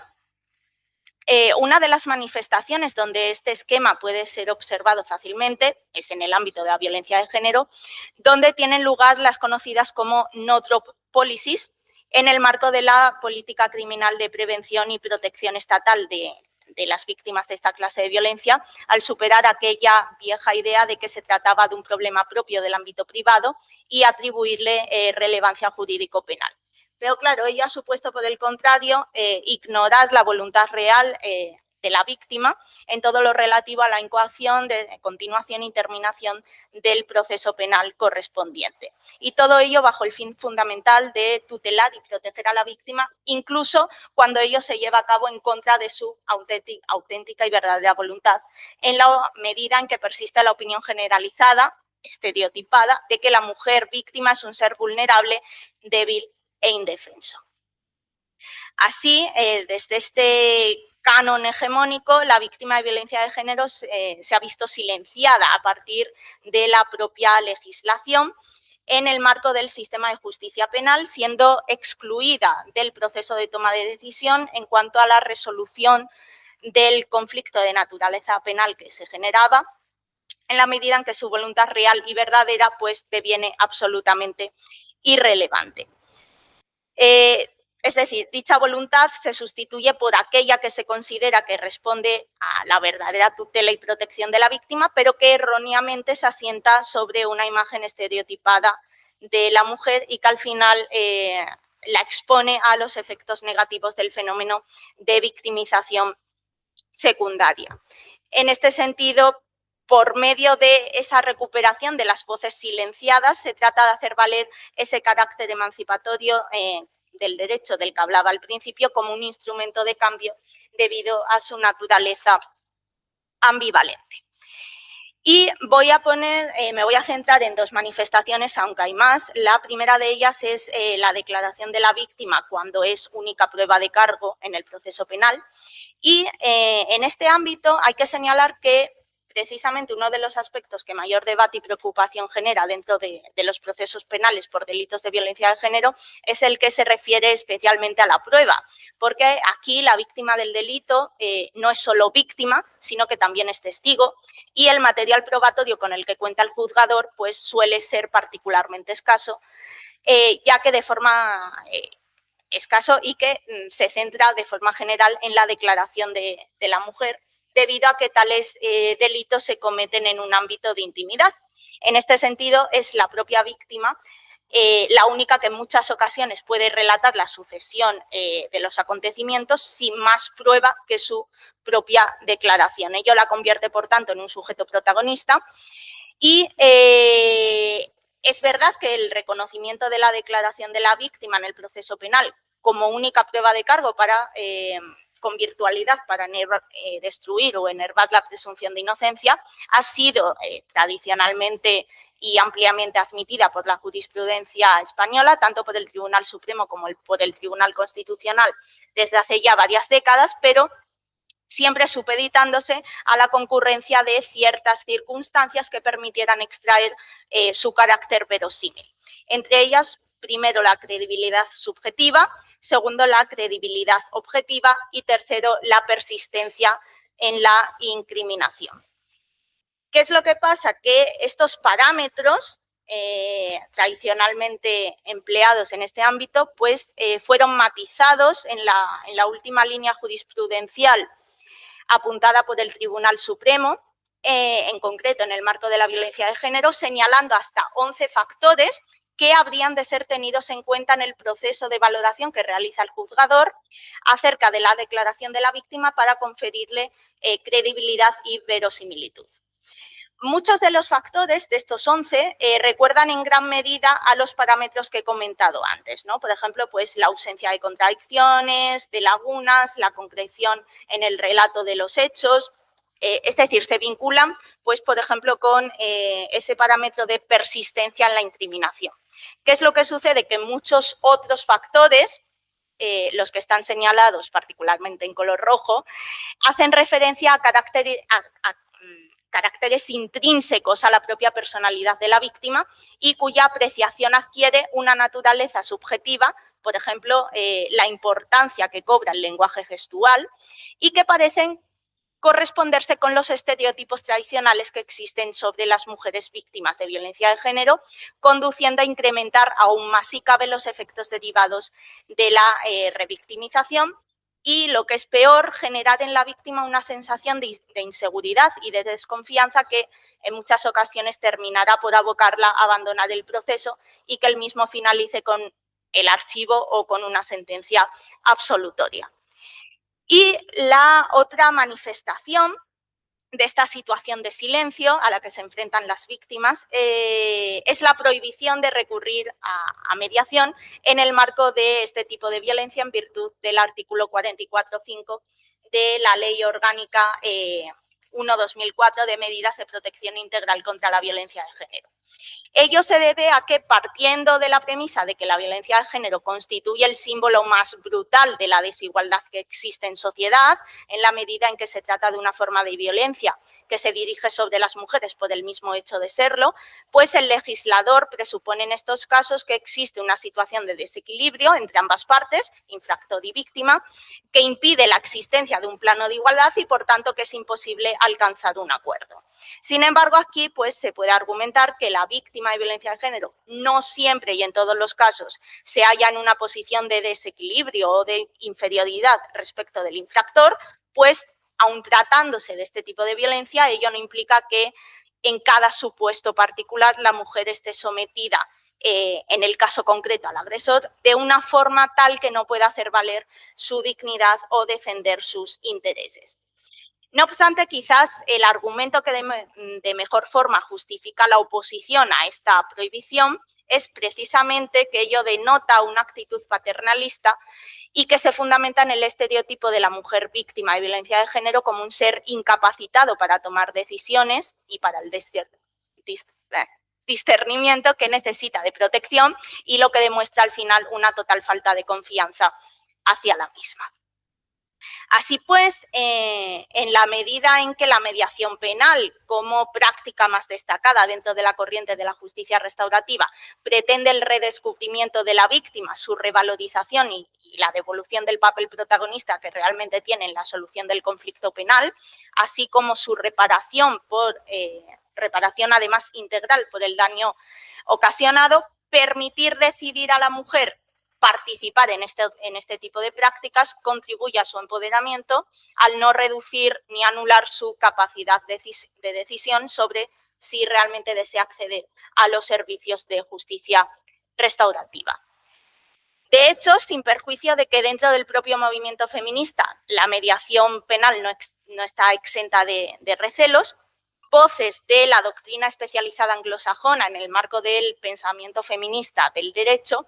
una de las manifestaciones donde este esquema puede ser observado fácilmente es en el ámbito de la violencia de género, donde tienen lugar las conocidas como no-drop policies en el marco de la política criminal de prevención y protección estatal de las víctimas de esta clase de violencia, al superar aquella vieja idea de que se trataba de un problema propio del ámbito privado y atribuirle relevancia jurídico-penal. Pero claro, ello ha supuesto, por el contrario, ignorar la voluntad real de la víctima en todo lo relativo a la incoación, de continuación y terminación del proceso penal correspondiente. Y todo ello bajo el fin fundamental de tutelar y proteger a la víctima, incluso cuando ello se lleva a cabo en contra de su auténtica y verdadera voluntad, en la medida en que persiste la opinión generalizada, estereotipada, de que la mujer víctima es un ser vulnerable, débil e indefenso. Así, desde este canon hegemónico, la víctima de violencia de género se ha visto silenciada a partir de la propia legislación en el marco del sistema de justicia penal, siendo excluida del proceso de toma de decisión en cuanto a la resolución del conflicto de naturaleza penal que se generaba, en la medida en que su voluntad real y verdadera pues deviene absolutamente irrelevante. Es decir, dicha voluntad se sustituye por aquella que se considera que responde a la verdadera tutela y protección de la víctima, pero que erróneamente se asienta sobre una imagen estereotipada de la mujer y que al final la expone a los efectos negativos del fenómeno de victimización secundaria. En este sentido, por medio de esa recuperación de las voces silenciadas, se trata de hacer valer ese carácter emancipatorio del derecho del que hablaba al principio como un instrumento de cambio debido a su naturaleza ambivalente. Y me voy a centrar en dos manifestaciones, aunque hay más. La primera de ellas es la declaración de la víctima cuando es única prueba de cargo en el proceso penal. Y en este ámbito hay que señalar que precisamente uno de los aspectos que mayor debate y preocupación genera dentro de los procesos penales por delitos de violencia de género es el que se refiere especialmente a la prueba, porque aquí la víctima del delito no es solo víctima, sino que también es testigo y el material probatorio con el que cuenta el juzgador pues suele ser particularmente escaso, ya que de forma escaso y que se centra de forma general en la declaración de la mujer, debido a que tales delitos se cometen en un ámbito de intimidad. En este sentido, es la propia víctima la única que en muchas ocasiones puede relatar la sucesión de los acontecimientos sin más prueba que su propia declaración. Ello la convierte, por tanto, en un sujeto protagonista y es verdad que el reconocimiento de la declaración de la víctima en el proceso penal como única prueba de cargo con virtualidad para destruir o enervar la presunción de inocencia ha sido tradicionalmente y ampliamente admitida por la jurisprudencia española, tanto por el Tribunal Supremo como por el Tribunal Constitucional desde hace ya varias décadas, pero siempre supeditándose a la concurrencia de ciertas circunstancias que permitieran extraer su carácter verosímil. Entre ellas, primero, la credibilidad subjetiva, segundo, la credibilidad objetiva y tercero, la persistencia en la incriminación. ¿Qué es lo que pasa? Que estos parámetros tradicionalmente empleados en este ámbito pues, fueron matizados en la última línea jurisprudencial apuntada por el Tribunal Supremo, en concreto en el marco de la violencia de género, señalando hasta 11 factores que habrían de ser tenidos en cuenta en el proceso de valoración que realiza el juzgador acerca de la declaración de la víctima para conferirle credibilidad y verosimilitud. Muchos de los factores de estos 11 recuerdan en gran medida a los parámetros que he comentado antes, ¿no? Por ejemplo, pues, la ausencia de contradicciones, de lagunas, la concreción en el relato de los hechos. Es decir, se vinculan, pues, por ejemplo, con ese parámetro de persistencia en la incriminación. ¿Qué es lo que sucede? Que muchos otros factores, los que están señalados particularmente en color rojo, hacen referencia a caracteres intrínsecos a la propia personalidad de la víctima y cuya apreciación adquiere una naturaleza subjetiva, por ejemplo, la importancia que cobra el lenguaje gestual y que parecen corresponderse con los estereotipos tradicionales que existen sobre las mujeres víctimas de violencia de género, conduciendo a incrementar aún más si cabe los efectos derivados de la revictimización y, lo que es peor, generar en la víctima una sensación de inseguridad y de desconfianza que en muchas ocasiones terminará por abocarla a abandonar el proceso y que el mismo finalice con el archivo o con una sentencia absolutoria. Y la otra manifestación de esta situación de silencio a la que se enfrentan las víctimas es la prohibición de recurrir a mediación en el marco de este tipo de violencia en virtud del artículo 44.5 de la Ley Orgánica 1/2004 de Medidas de Protección Integral contra la Violencia de Género. Ello se debe a que, partiendo de la premisa de que la violencia de género constituye el símbolo más brutal de la desigualdad que existe en sociedad, en la medida en que se trata de una forma de violencia que se dirige sobre las mujeres por el mismo hecho de serlo, pues el legislador presupone en estos casos que existe una situación de desequilibrio entre ambas partes, infractor y víctima, que impide la existencia de un plano de igualdad y, por tanto, que es imposible alcanzar un acuerdo. Sin embargo, aquí pues, se puede argumentar que la víctima de violencia de género no siempre y en todos los casos se halla en una posición de desequilibrio o de inferioridad respecto del infractor, pues aun tratándose de este tipo de violencia, ello no implica que en cada supuesto particular la mujer esté sometida, en el caso concreto al agresor, de una forma tal que no pueda hacer valer su dignidad o defender sus intereses. No obstante, quizás el argumento que de mejor forma justifica la oposición a esta prohibición es precisamente que ello denota una actitud paternalista y que se fundamenta en el estereotipo de la mujer víctima de violencia de género como un ser incapacitado para tomar decisiones y para el discernimiento que necesita de protección y lo que demuestra al final una total falta de confianza hacia la misma. Así pues, en la medida en que la mediación penal, como práctica más destacada dentro de la corriente de la justicia restaurativa, pretende el redescubrimiento de la víctima, su revalorización y la devolución del papel protagonista que realmente tiene en la solución del conflicto penal, así como su reparación además integral por el daño ocasionado, permitir decidir a la mujer participar en este tipo de prácticas contribuye a su empoderamiento al no reducir ni anular su capacidad de decisión sobre si realmente desea acceder a los servicios de justicia restaurativa. De hecho, sin perjuicio de que dentro del propio movimiento feminista la mediación penal no está exenta de recelos, voces de la doctrina especializada anglosajona en el marco del pensamiento feminista del derecho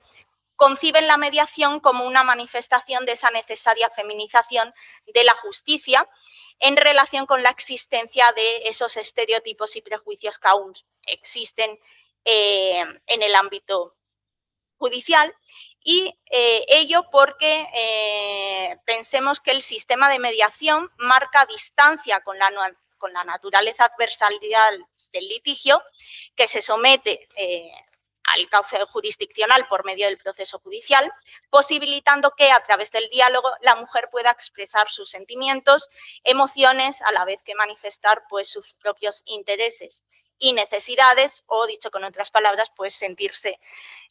conciben la mediación como una manifestación de esa necesaria feminización de la justicia en relación con la existencia de esos estereotipos y prejuicios que aún existen en el ámbito judicial y ello porque pensemos que el sistema de mediación marca distancia con la naturaleza adversarial del litigio que se somete al cauce jurisdiccional por medio del proceso judicial, posibilitando que a través del diálogo la mujer pueda expresar sus sentimientos, emociones, a la vez que manifestar pues, sus propios intereses y necesidades, o dicho con otras palabras, pues sentirse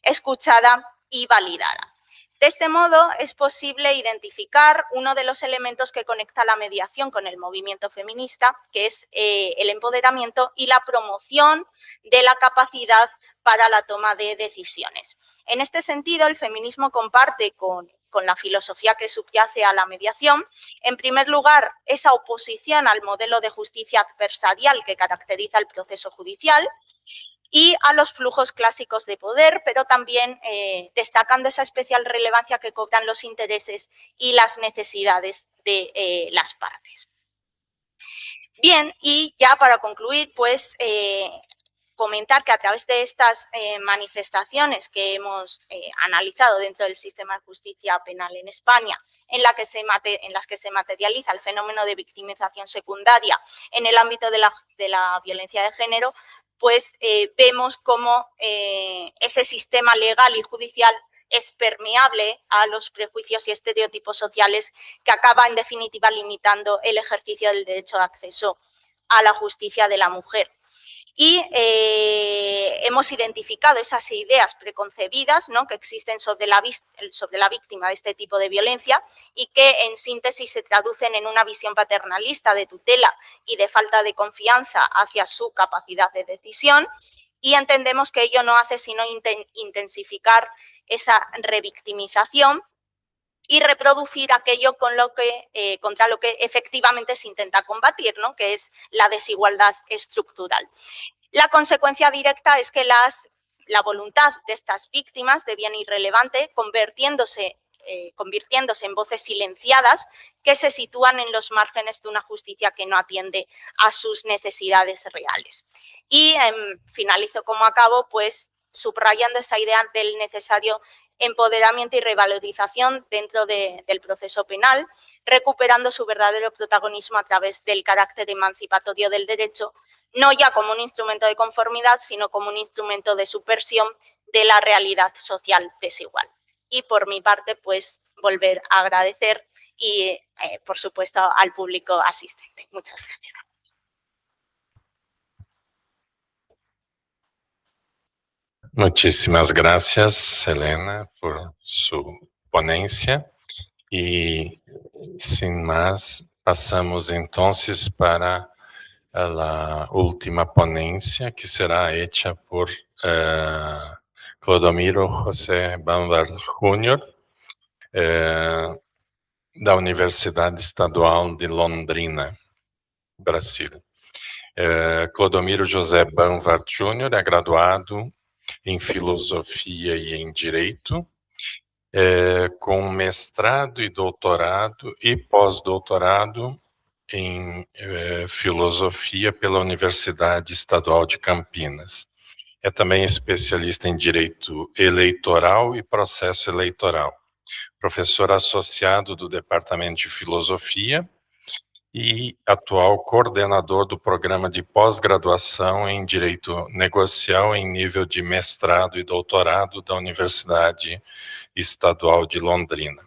escuchada y validada. De este modo, es posible identificar uno de los elementos que conecta la mediación con el movimiento feminista, que es el empoderamiento y la promoción de la capacidad para la toma de decisiones. En este sentido, el feminismo comparte con la filosofía que subyace a la mediación, en primer lugar, esa oposición al modelo de justicia adversarial que caracteriza el proceso judicial, y a los flujos clásicos de poder, pero también destacando esa especial relevancia que cobran los intereses y las necesidades de las partes. Bien, y ya para concluir, pues comentar que a través de estas manifestaciones que hemos analizado dentro del sistema de justicia penal en España, en las que se materializa el fenómeno de victimización secundaria en el ámbito de la violencia de género, pues vemos cómo ese sistema legal y judicial es permeable a los prejuicios y estereotipos sociales que acaba, en definitiva, limitando el ejercicio del derecho de acceso a la justicia de la mujer. Y hemos identificado esas ideas preconcebidas, ¿no?, que existen sobre la víctima de este tipo de violencia y que en síntesis se traducen en una visión paternalista de tutela y de falta de confianza hacia su capacidad de decisión y entendemos que ello no hace sino intensificar esa revictimización y reproducir aquello contra lo que efectivamente se intenta combatir, ¿no? Que es la desigualdad estructural. La consecuencia directa es que la voluntad de estas víctimas deviene irrelevante, convirtiéndose en voces silenciadas que se sitúan en los márgenes de una justicia que no atiende a sus necesidades reales. Y finalizo como acabo, pues subrayando esa idea del necesario empoderamiento y revalorización dentro del proceso penal, recuperando su verdadero protagonismo a través del carácter emancipatorio del derecho, no ya como un instrumento de conformidad, sino como un instrumento de subversión de la realidad social desigual. Y por mi parte, pues volver a agradecer y, por supuesto, al público asistente. Muchas gracias. Muchísimas gracias, Helena, por su ponencia. Y sin más, pasamos entonces para la última ponencia, que será hecha por Clodomiro José Banvard Jr., da Universidade Estadual de Londrina, Brasil. Clodomiro José Banvard Jr. é graduado em Filosofia e em Direito, com mestrado e doutorado e pós-doutorado em Filosofia pela Universidade Estadual de Campinas. É também especialista em Direito Eleitoral e Processo Eleitoral, professor associado do Departamento de Filosofia e atual coordenador do programa de pós-graduação em Direito Negocial em nível de mestrado e doutorado da Universidade Estadual de Londrina.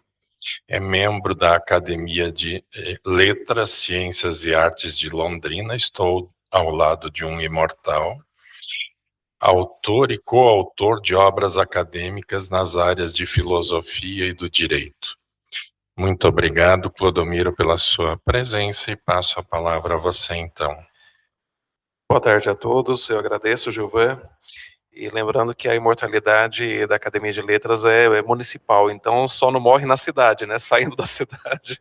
É membro da Academia de Letras, Ciências e Artes de Londrina. Estou ao lado de um imortal. Autor e coautor de obras acadêmicas nas áreas de filosofia e do direito. Muito obrigado, Clodomiro, pela sua presença e passo a palavra a você, então. Boa tarde a todos, eu agradeço, Gilvan, e lembrando que a imortalidade da Academia de Letras é municipal, então só não morre na cidade, né, saindo da cidade.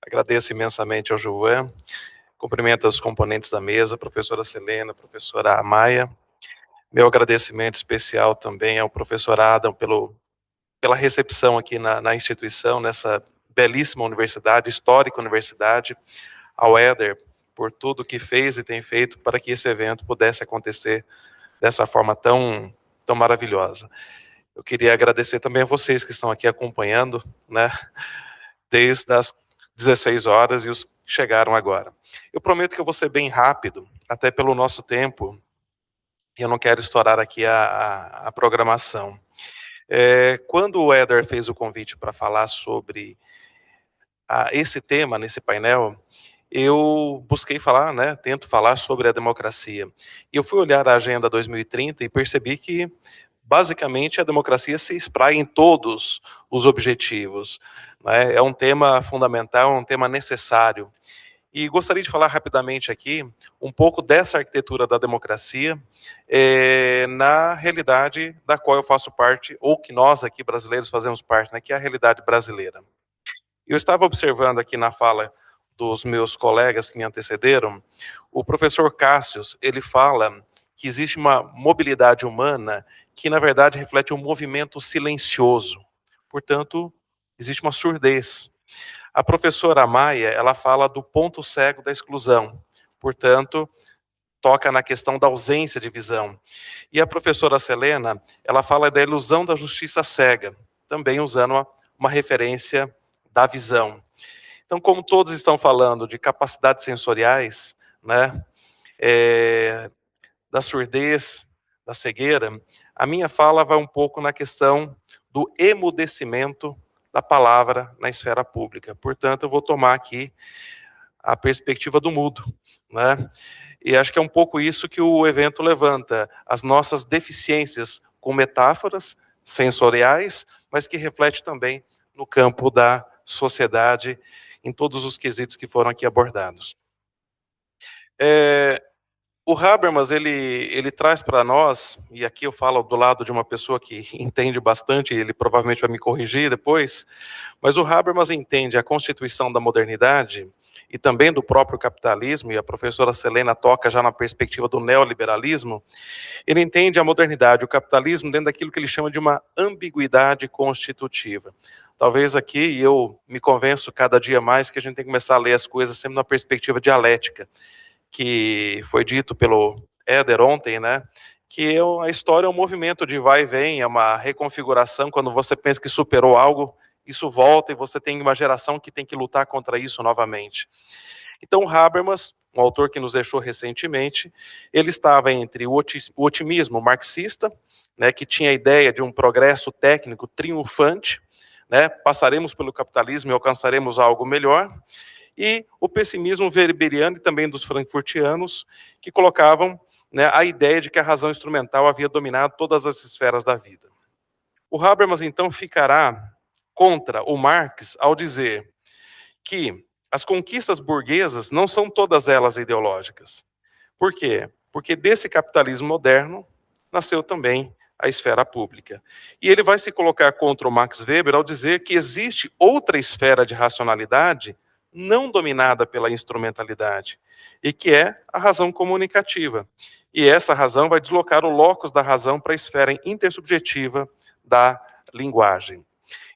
Agradeço imensamente ao Gilvan, cumprimento os componentes da mesa, professora Selena, professora Amaya. Meu agradecimento especial também ao professor Adam pela recepção aqui na instituição, nessa belíssima universidade, histórica universidade, ao Éder por tudo que fez e tem feito para que esse evento pudesse acontecer dessa forma tão maravilhosa. Eu queria agradecer também a vocês que estão aqui acompanhando, né, desde as 16 horas e os que chegaram agora. Eu prometo que eu vou ser bem rápido, até pelo nosso tempo, e eu não quero estourar aqui a programação. Quando o Éder fez o convite para falar sobre esse tema nesse painel, eu busquei falar, né, tento falar sobre a democracia. E eu fui olhar a Agenda 2030 e percebi que, basicamente, a democracia se espraia em todos os objetivos, né? É um tema fundamental, um tema necessário. E gostaria de falar rapidamente aqui um pouco dessa arquitetura da democracia na realidade da qual eu faço parte, ou que nós aqui brasileiros fazemos parte, né, que é a realidade brasileira. Eu estava observando aqui na fala dos meus colegas que me antecederam, o professor Cássius, ele fala que existe uma mobilidade humana que, na verdade, reflete um movimento silencioso. Portanto, existe uma surdez. A professora Amaya, ela fala do ponto cego da exclusão. Portanto, toca na questão da ausência de visão. E a professora Selena, ela fala da ilusão da justiça cega, também usando uma referência da visão. Então, como todos estão falando de capacidades sensoriais, né, da surdez, da cegueira, a minha fala vai um pouco na questão do emudecimento da palavra na esfera pública. Portanto, eu vou tomar aqui a perspectiva do mudo, né? E acho que é um pouco isso que o evento levanta, as nossas deficiências com metáforas sensoriais, mas que reflete também no campo da sociedade, em todos os quesitos que foram aqui abordados. O Habermas, ele traz para nós, e aqui eu falo do lado de uma pessoa que entende bastante, ele provavelmente vai me corrigir depois, mas o Habermas entende a constituição da modernidade e também do próprio capitalismo, e a professora Selena toca já na perspectiva do neoliberalismo. Ele entende a modernidade, o capitalismo, dentro daquilo que ele chama de uma ambiguidade constitutiva. Talvez aqui, e eu me convenço cada dia mais, que a gente tem que começar a ler as coisas sempre na perspectiva dialética, que foi dito pelo Éder ontem, né? Que a história é um movimento de vai e vem, é uma reconfiguração. Quando você pensa que superou algo, isso volta e você tem uma geração que tem que lutar contra isso novamente. Então, Habermas, um autor que nos deixou recentemente, ele estava entre o otimismo marxista, né, que tinha a ideia de um progresso técnico triunfante, né, passaremos pelo capitalismo e alcançaremos algo melhor, e o pessimismo weberiano e também dos frankfurtianos, que colocavam, né, a ideia de que a razão instrumental havia dominado todas as esferas da vida. O Habermas, então, ficará contra o Marx ao dizer que as conquistas burguesas não são todas elas ideológicas. Por quê? Porque desse capitalismo moderno nasceu também a esfera pública. E ele vai se colocar contra o Max Weber ao dizer que existe outra esfera de racionalidade não dominada pela instrumentalidade, e que é a razão comunicativa. E essa razão vai deslocar o locus da razão para a esfera intersubjetiva da linguagem.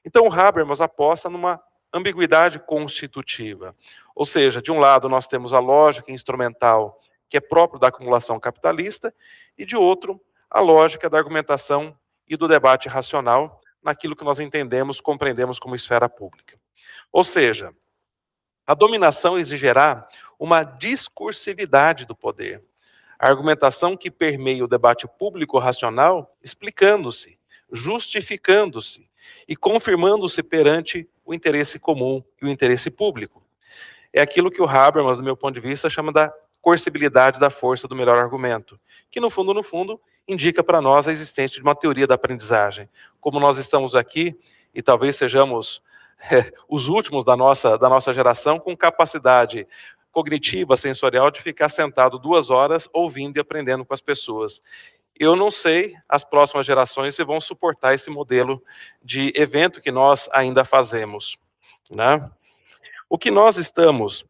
Então, o Habermas aposta numa ambiguidade constitutiva. Ou seja, de um lado nós temos a lógica instrumental, que é próprio da acumulação capitalista, e de outro, a lógica da argumentação e do debate racional, naquilo que nós entendemos, compreendemos como esfera pública. Ou seja, a dominação exigirá uma discursividade do poder. A argumentação que permeia o debate público racional, explicando-se, justificando-se e confirmando-se perante o interesse comum e o interesse público. É aquilo que o Habermas, do meu ponto de vista, chama da coercibilidade da força do melhor argumento, que no fundo, indica para nós a existência de uma teoria da aprendizagem. Como nós estamos aqui, e talvez sejamos os últimos da nossa geração com capacidade cognitiva, sensorial, de ficar sentado 2 horas ouvindo e aprendendo com as pessoas. Eu não sei, as próximas gerações, se vão suportar esse modelo de evento que nós ainda fazemos, né? O que nós estamos...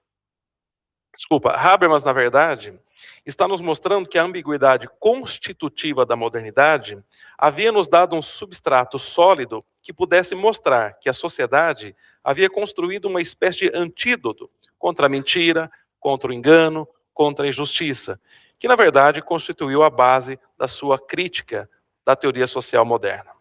Habermas, na verdade, está nos mostrando que a ambiguidade constitutiva da modernidade havia nos dado um substrato sólido que pudesse mostrar que a sociedade havia construído uma espécie de antídoto contra a mentira, contra o engano, contra a injustiça, que, na verdade, constituiu a base da sua crítica da teoria social moderna.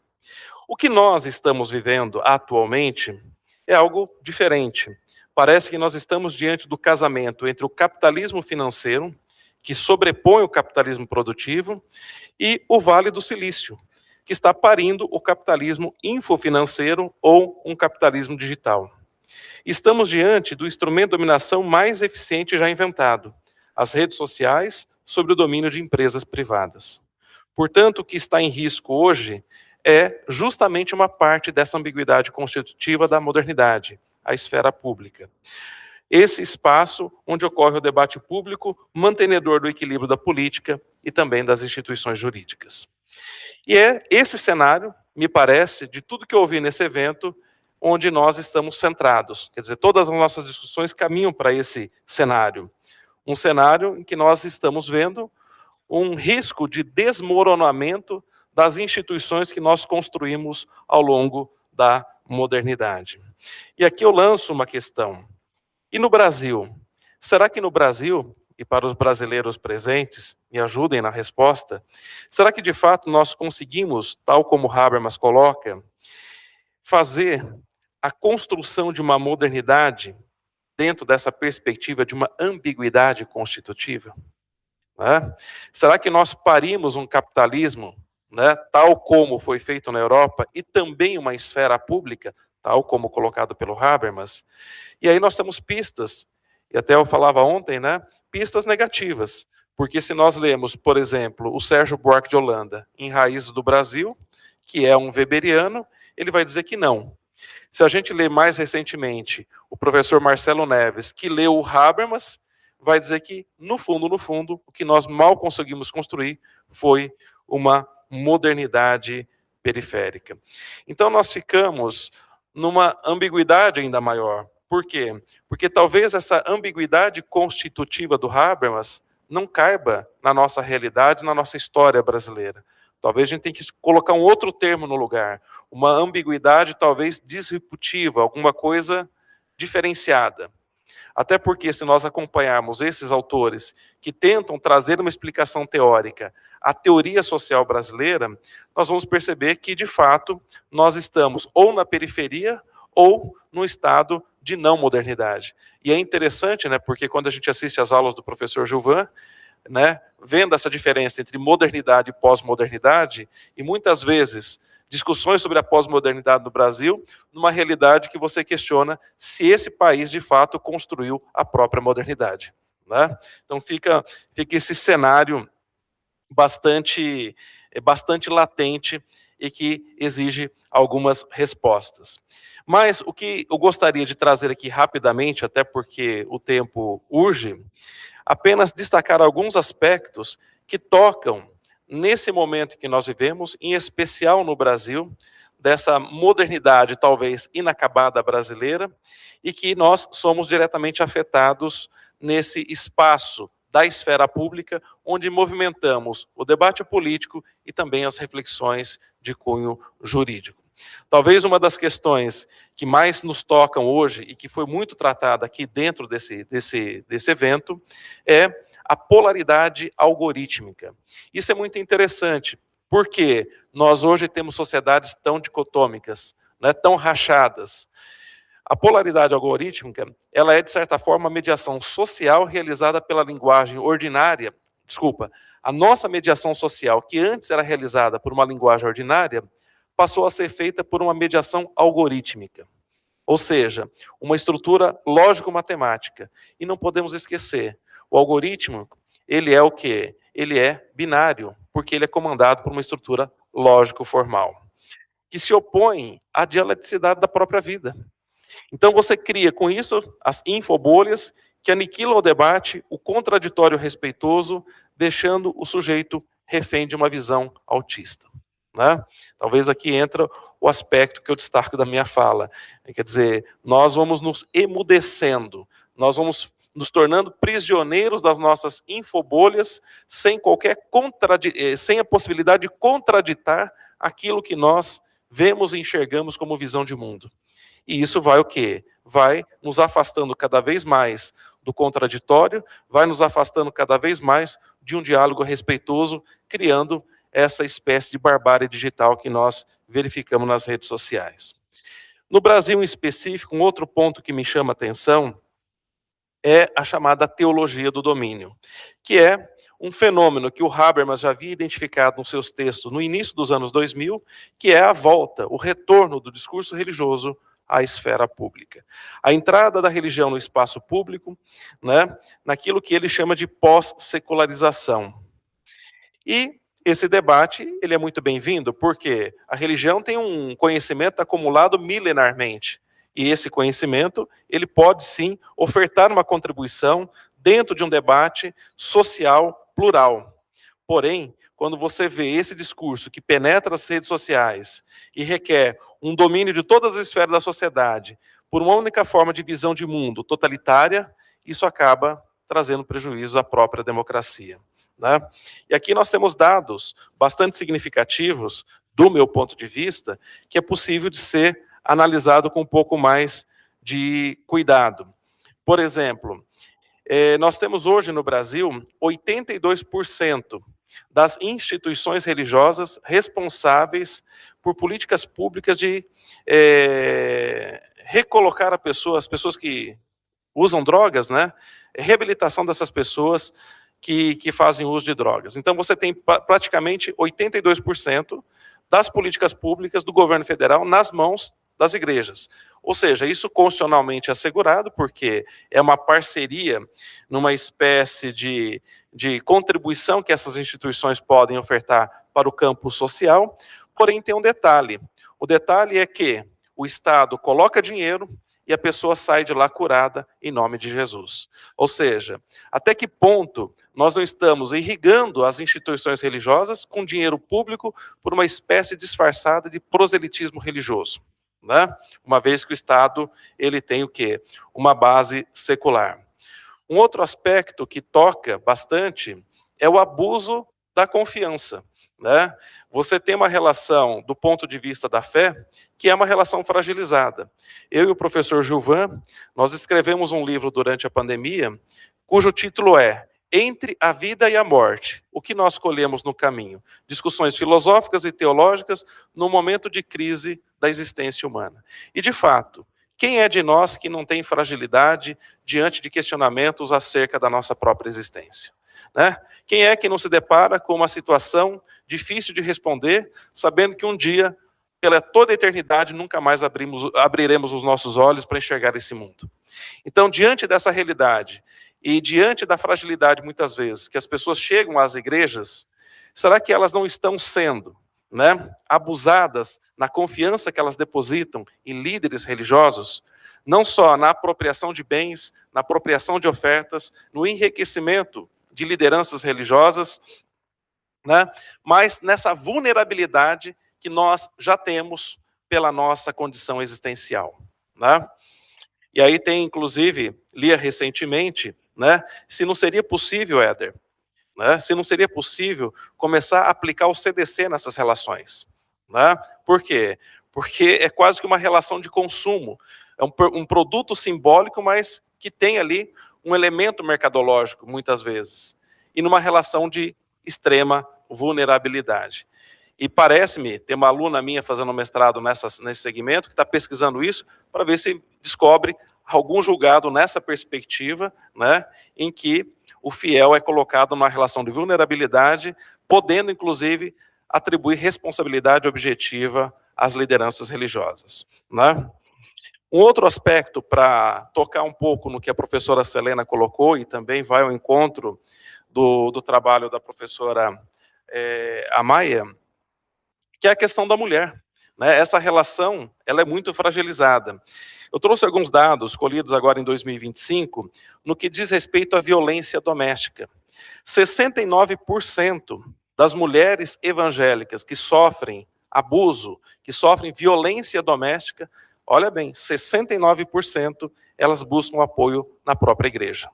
O que nós estamos vivendo atualmente é algo diferente. Parece que nós estamos diante do casamento entre o capitalismo financeiro, que sobrepõe o capitalismo produtivo, e o Vale do Silício, que está parindo o capitalismo infofinanceiro ou um capitalismo digital. Estamos diante do instrumento de dominação mais eficiente já inventado, as redes sociais, sobre o domínio de empresas privadas. Portanto, o que está em risco hoje é justamente uma parte dessa ambiguidade constitutiva da modernidade, a esfera pública. Esse espaço onde ocorre o debate público, mantenedor do equilíbrio da política e também das instituições jurídicas. E é esse cenário, me parece, de tudo que eu ouvi nesse evento, onde nós estamos centrados. Quer dizer, todas as nossas discussões caminham para esse cenário. Um cenário em que nós estamos vendo um risco de desmoronamento das instituições que nós construímos ao longo da modernidade. E aqui eu lanço uma questão. E no Brasil? Será que no Brasil, e para os brasileiros presentes, me ajudem na resposta, será que de fato nós conseguimos, tal como Habermas coloca, fazer a construção de uma modernidade dentro dessa perspectiva de uma ambiguidade constitutiva? Né? Será que nós parimos um capitalismo, né, tal como foi feito na Europa, e também uma esfera pública, tal como colocado pelo Habermas? E aí nós temos pistas, e até eu falava ontem, né, pistas negativas, porque se nós lemos, por exemplo, o Sérgio Buarque de Holanda, em Raízes do Brasil, que é um weberiano, ele vai dizer que não. Se a gente lê mais recentemente o professor Marcelo Neves, que leu o Habermas, vai dizer que, no fundo, o que nós mal conseguimos construir foi uma modernidade periférica. Então, nós ficamos numa ambiguidade ainda maior. Por quê? Porque talvez essa ambiguidade constitutiva do Habermas não caiba na nossa realidade, na nossa história brasileira. Talvez a gente tenha que colocar um outro termo no lugar, uma ambiguidade talvez disruptiva, alguma coisa diferenciada. Até porque, se nós acompanharmos esses autores que tentam trazer uma explicação teórica à teoria social brasileira, nós vamos perceber que, de fato, nós estamos ou na periferia ou no estado de não modernidade. E é interessante, né, porque quando a gente assiste às aulas do professor Gilvan, né, vendo essa diferença entre modernidade e pós-modernidade, e muitas vezes discussões sobre a pós-modernidade no Brasil, numa realidade que você questiona se esse país, de fato, construiu a própria modernidade. Né? Então fica esse cenário bastante latente e que exige algumas respostas. Mas o que eu gostaria de trazer aqui rapidamente, até porque o tempo urge, apenas destacar alguns aspectos que tocam nesse momento que nós vivemos, em especial no Brasil, dessa modernidade talvez inacabada brasileira, e que nós somos diretamente afetados nesse espaço da esfera pública, onde movimentamos o debate político e também as reflexões de cunho jurídico. Talvez uma das questões que mais nos tocam hoje e que foi muito tratada aqui dentro desse evento é a polaridade algorítmica. Isso é muito interessante, porque nós hoje temos sociedades tão dicotômicas, né, tão rachadas. A polaridade algorítmica, ela é, de certa forma, uma mediação social realizada pela linguagem ordinária. A nossa mediação social, que antes era realizada por uma linguagem ordinária, passou a ser feita por uma mediação algorítmica, ou seja, uma estrutura lógico-matemática. E não podemos esquecer, o algoritmo, ele é o quê? Ele é binário, porque ele é comandado por uma estrutura lógico-formal, que se opõe à dialeticidade da própria vida. Então você cria com isso as infobolhas que aniquilam o debate, o contraditório respeitoso, deixando o sujeito refém de uma visão autista. Né? Talvez aqui entra o aspecto que eu destaco da minha fala. Quer dizer, nós vamos nos emudecendo, nós vamos nos tornando prisioneiros das nossas infobolhas, sem a possibilidade de contraditar aquilo que nós vemos e enxergamos como visão de mundo. E isso vai o quê? Vai nos afastando cada vez mais do contraditório, vai nos afastando cada vez mais de um diálogo respeitoso, criando essa espécie de barbárie digital que nós verificamos nas redes sociais. No Brasil, em específico, um outro ponto que me chama a atenção é a chamada teologia do domínio, que é um fenômeno que o Habermas já havia identificado nos seus textos no início dos anos 2000, que é a volta, o retorno do discurso religioso à esfera pública. A entrada da religião no espaço público, né, naquilo que ele chama de pós-secularização. E esse debate, ele é muito bem-vindo, porque a religião tem um conhecimento acumulado milenarmente. E esse conhecimento, ele pode sim ofertar uma contribuição dentro de um debate social plural. Porém, quando você vê esse discurso que penetra as redes sociais e requer um domínio de todas as esferas da sociedade por uma única forma de visão de mundo totalitária, isso acaba trazendo prejuízo à própria democracia. Né? E aqui nós temos dados bastante significativos, do meu ponto de vista, que é possível de ser analisado com um pouco mais de cuidado. Por exemplo, nós temos hoje no Brasil 82% das instituições religiosas responsáveis por políticas públicas de recolocar as pessoas que usam drogas, né? Reabilitação dessas pessoas que fazem uso de drogas. Então, você tem praticamente 82% das políticas públicas do governo federal nas mãos das igrejas. Ou seja, isso constitucionalmente assegurado, porque é uma parceria numa espécie de contribuição que essas instituições podem ofertar para o campo social, porém tem um detalhe. O detalhe é que o Estado coloca dinheiro e a pessoa sai de lá curada em nome de Jesus. Ou seja, até que ponto nós não estamos irrigando as instituições religiosas com dinheiro público por uma espécie disfarçada de proselitismo religioso, né? Uma vez que o Estado ele tem o quê? Uma base secular. Um outro aspecto que toca bastante é o abuso da confiança, né? Você tem uma relação, do ponto de vista da fé, que é uma relação fragilizada. Eu e o professor Gilvan, nós escrevemos um livro durante a pandemia, cujo título é Entre a Vida e a Morte, o que nós colhemos no caminho? Discussões filosóficas e teológicas no momento de crise da existência humana. E, de fato, quem é de nós que não tem fragilidade diante de questionamentos acerca da nossa própria existência, né? Quem é que não se depara com uma situação difícil de responder, sabendo que um dia, pela toda a eternidade, nunca mais abriremos os nossos olhos para enxergar esse mundo? Então, diante dessa realidade e diante da fragilidade, muitas vezes, que as pessoas chegam às igrejas, será que elas não estão sendo, né, abusadas na confiança que elas depositam em líderes religiosos, não só na apropriação de bens, na apropriação de ofertas, no enriquecimento de lideranças religiosas, né, mas nessa vulnerabilidade que nós já temos pela nossa condição existencial, né? E aí tem, inclusive, li recentemente, né, se não seria possível, Éder, né, se não seria possível começar a aplicar o CDC nessas relações, né? Por quê? Porque é quase que uma relação de consumo, é um produto simbólico, mas que tem ali um elemento mercadológico, muitas vezes, e numa relação de extrema vulnerabilidade. E parece-me, tem uma aluna minha fazendo mestrado nesse segmento, que está pesquisando isso, para ver se descobre algum julgado nessa perspectiva, né, em que o fiel é colocado numa relação de vulnerabilidade, podendo, inclusive, atribuir responsabilidade objetiva às lideranças religiosas, né? Um outro aspecto, para tocar um pouco no que a professora Selena colocou, e também vai ao encontro do trabalho da professora Amaya, que é a questão da mulher, né? Essa relação ela é muito fragilizada. Eu trouxe alguns dados colhidos agora em 2025, no que diz respeito à violência doméstica. 69% das mulheres evangélicas que sofrem abuso, que sofrem violência doméstica, olha bem, 69% elas buscam apoio na própria igreja.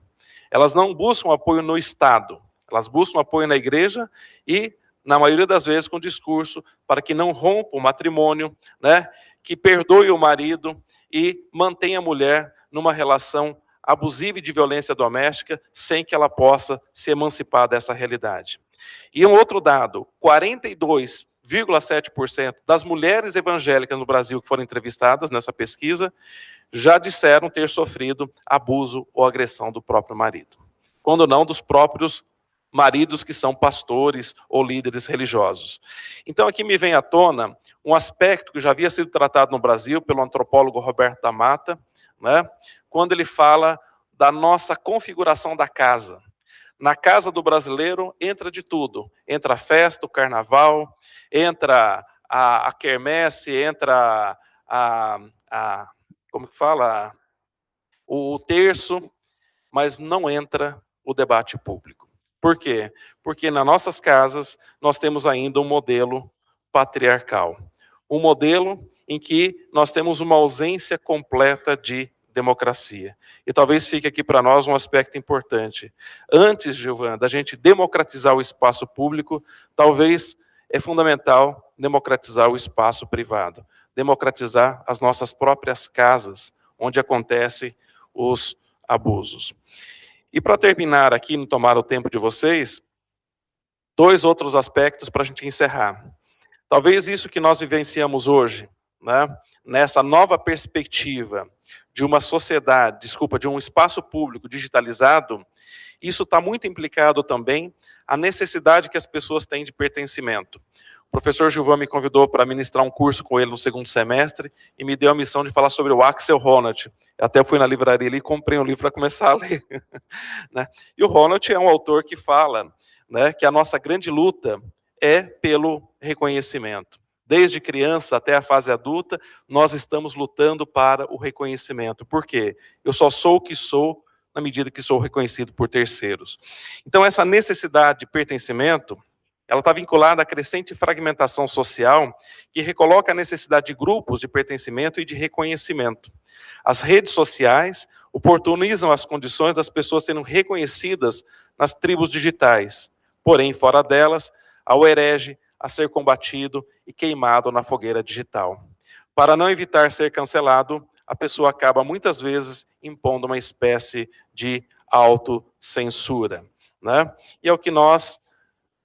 Elas não buscam apoio no Estado, elas buscam apoio na igreja e, na maioria das vezes, com discurso para que não rompa o matrimônio, né, que perdoe o marido e mantenha a mulher numa relação abusiva e de violência doméstica sem que ela possa se emancipar dessa realidade. E um outro dado, 42,7% das mulheres evangélicas no Brasil que foram entrevistadas nessa pesquisa já disseram ter sofrido abuso ou agressão do próprio marido, quando não dos próprios maridos que são pastores ou líderes religiosos. Então aqui me vem à tona um aspecto que já havia sido tratado no Brasil pelo antropólogo Roberto da Mata, né, quando ele fala da nossa configuração da casa. Na casa do brasileiro entra de tudo, entra a festa, o carnaval, entra a quermesse, entra como que fala? O terço, mas não entra o debate público. Por quê? Porque nas nossas casas nós temos ainda um modelo patriarcal. Um modelo em que nós temos uma ausência completa de democracia. E talvez fique aqui para nós um aspecto importante. Antes, Gilvan, da gente democratizar o espaço público, talvez é fundamental democratizar o espaço privado. Democratizar as nossas próprias casas, onde acontecem os abusos. E para terminar aqui, não tomar o tempo de vocês, 2 outros aspectos para a gente encerrar. Talvez isso que nós vivenciamos hoje, né, nessa nova perspectiva de uma sociedade, de um espaço público digitalizado, isso está muito implicado também à necessidade que as pessoas têm de pertencimento. O professor Gilvan me convidou para ministrar um curso com ele no 2º semestre e me deu a missão de falar sobre o Axel Honneth. Eu até fui na livraria ali e comprei um livro para começar a ler. Né? E o Honneth é um autor que fala, né, que a nossa grande luta é pelo reconhecimento. Desde criança até a fase adulta, nós estamos lutando para o reconhecimento. Por quê? Eu só sou o que sou na medida que sou reconhecido por terceiros. Então, essa necessidade de pertencimento, ela está vinculada à crescente fragmentação social, que recoloca a necessidade de grupos de pertencimento e de reconhecimento. As redes sociais oportunizam as condições das pessoas sendo reconhecidas nas tribos digitais. Porém, fora delas, há o herege a ser combatido e queimado na fogueira digital. Para não evitar ser cancelado, a pessoa acaba muitas vezes impondo uma espécie de autocensura, né? E é o que nós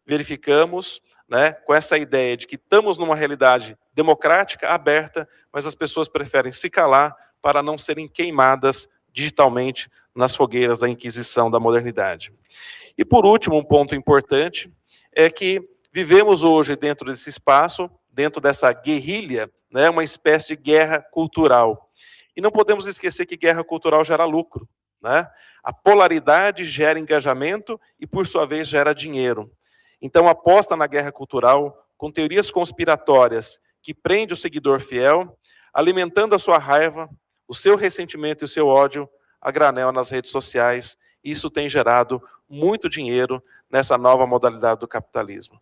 verificamos, né, com essa ideia de que estamos numa realidade democrática, aberta, mas as pessoas preferem se calar para não serem queimadas digitalmente nas fogueiras da Inquisição da modernidade. E por último, um ponto importante é que vivemos hoje dentro desse espaço, dentro dessa guerrilha, né, uma espécie de guerra cultural. E não podemos esquecer que guerra cultural gera lucro, né? A polaridade gera engajamento e, por sua vez, gera dinheiro. Então, aposta na guerra cultural com teorias conspiratórias que prende o seguidor fiel, alimentando a sua raiva, o seu ressentimento e o seu ódio a granel nas redes sociais. Isso tem gerado muito dinheiro nessa nova modalidade do capitalismo.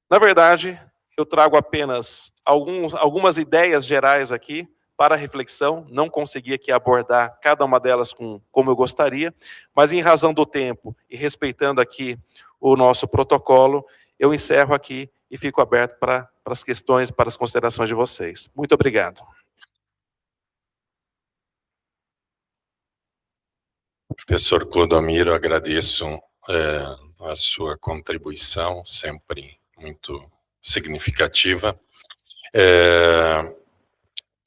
Na verdade, eu trago apenas algumas ideias gerais aqui para reflexão, não consegui aqui abordar cada uma delas como eu gostaria, mas em razão do tempo e respeitando aqui o nosso protocolo, eu encerro aqui e fico aberto para as questões, para as considerações de vocês. Muito obrigado. Professor Clodomiro, agradeço a sua contribuição, sempre muito significativa.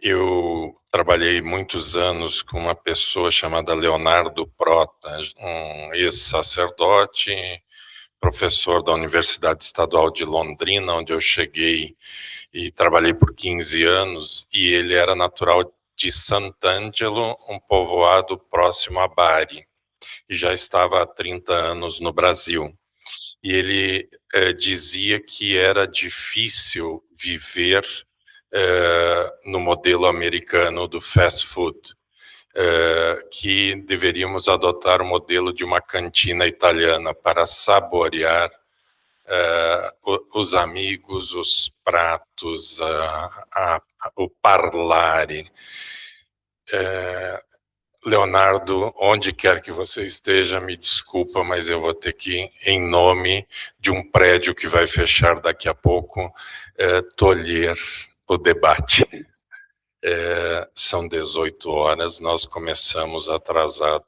Eu trabalhei muitos anos com uma pessoa chamada Leonardo Prota, um ex-sacerdote, professor da Universidade Estadual de Londrina, onde eu cheguei e trabalhei por 15 anos, e ele era natural de Sant'Angelo, um povoado próximo a Bari, e já estava há 30 anos no Brasil. E ele dizia que era difícil viver no modelo americano do fast food, que deveríamos adotar o modelo de uma cantina italiana para saborear os amigos, os pratos, o parlare. Leonardo, onde quer que você esteja, me desculpa, mas eu vou ter que, em nome de um prédio que vai fechar daqui a pouco, tolher o debate. São 18 horas, nós começamos atrasados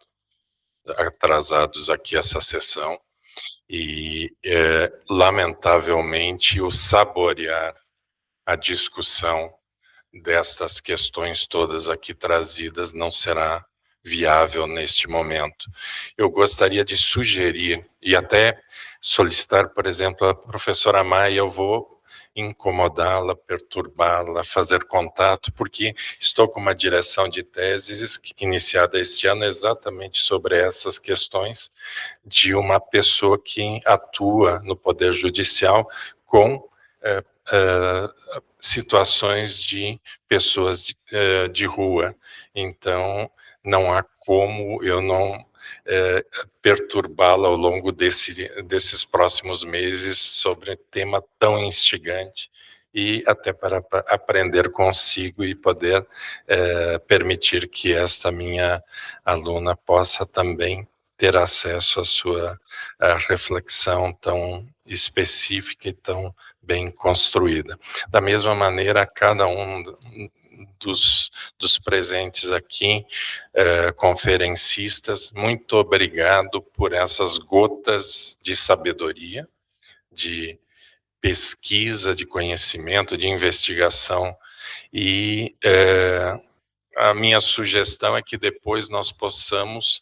aqui essa sessão, e lamentavelmente o saborear a discussão destas questões todas aqui trazidas não será viável neste momento. Eu gostaria de sugerir e até solicitar, por exemplo, a professora Maia, eu vou incomodá-la, perturbá-la, fazer contato, porque estou com uma direção de teses iniciada este ano exatamente sobre essas questões de uma pessoa que atua no Poder Judicial com situações de pessoas de rua. Então, não há como eu não perturbá-la ao longo desses próximos meses sobre um tema tão instigante, e até para aprender consigo e poder permitir que esta minha aluna possa também ter acesso à sua reflexão tão específica e tão bem construída. Da mesma maneira, cada um dos presentes aqui, conferencistas, muito obrigado por essas gotas de sabedoria, de pesquisa, de conhecimento, de investigação, e a minha sugestão é que depois nós possamos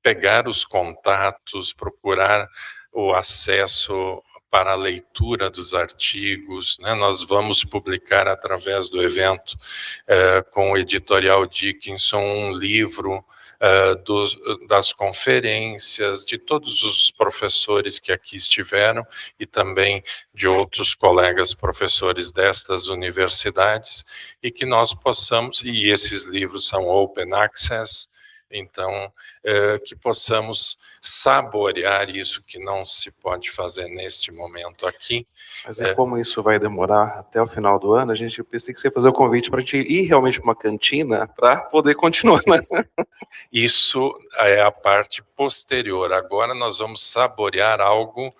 pegar os contatos, procurar o acesso para a leitura dos artigos, né? Nós vamos publicar através do evento com o editorial Dickinson um livro das conferências, de todos os professores que aqui estiveram e também de outros colegas professores destas universidades, e que nós possamos, e esses livros são open access, então, que possamos saborear isso que não se pode fazer neste momento aqui. Mas como isso vai demorar até o final do ano, a gente pensei que você ia fazer o convite para a gente ir realmente para uma cantina para poder continuar, né? Isso é a parte posterior. Agora nós vamos saborear algo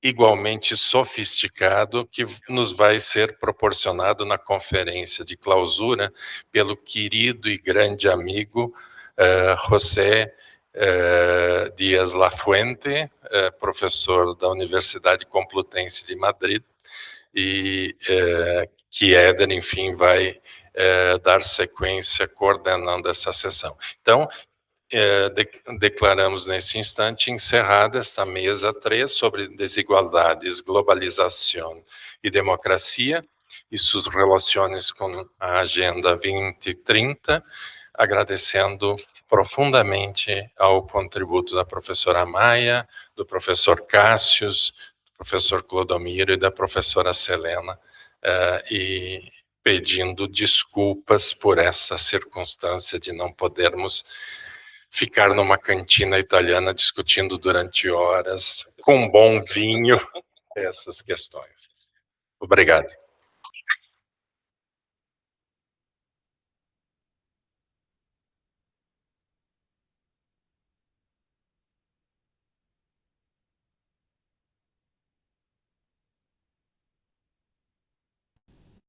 igualmente sofisticado que nos vai ser proporcionado na conferência de clausura pelo querido e grande amigo José Dias Lafuente, professor da Universidade Complutense de Madrid, e que Éder, enfim, vai dar sequência coordenando essa sessão. Então, declaramos nesse instante encerrada esta mesa 3 sobre desigualdades, globalização e democracia e suas relações com a Agenda 2030, agradecendo profundamente ao contributo da professora Maia, do professor Cássius, do professor Clodomiro e da professora Selena, e pedindo desculpas por essa circunstância de não podermos ficar numa cantina italiana discutindo durante horas, com bom vinho, essas questões. Obrigado.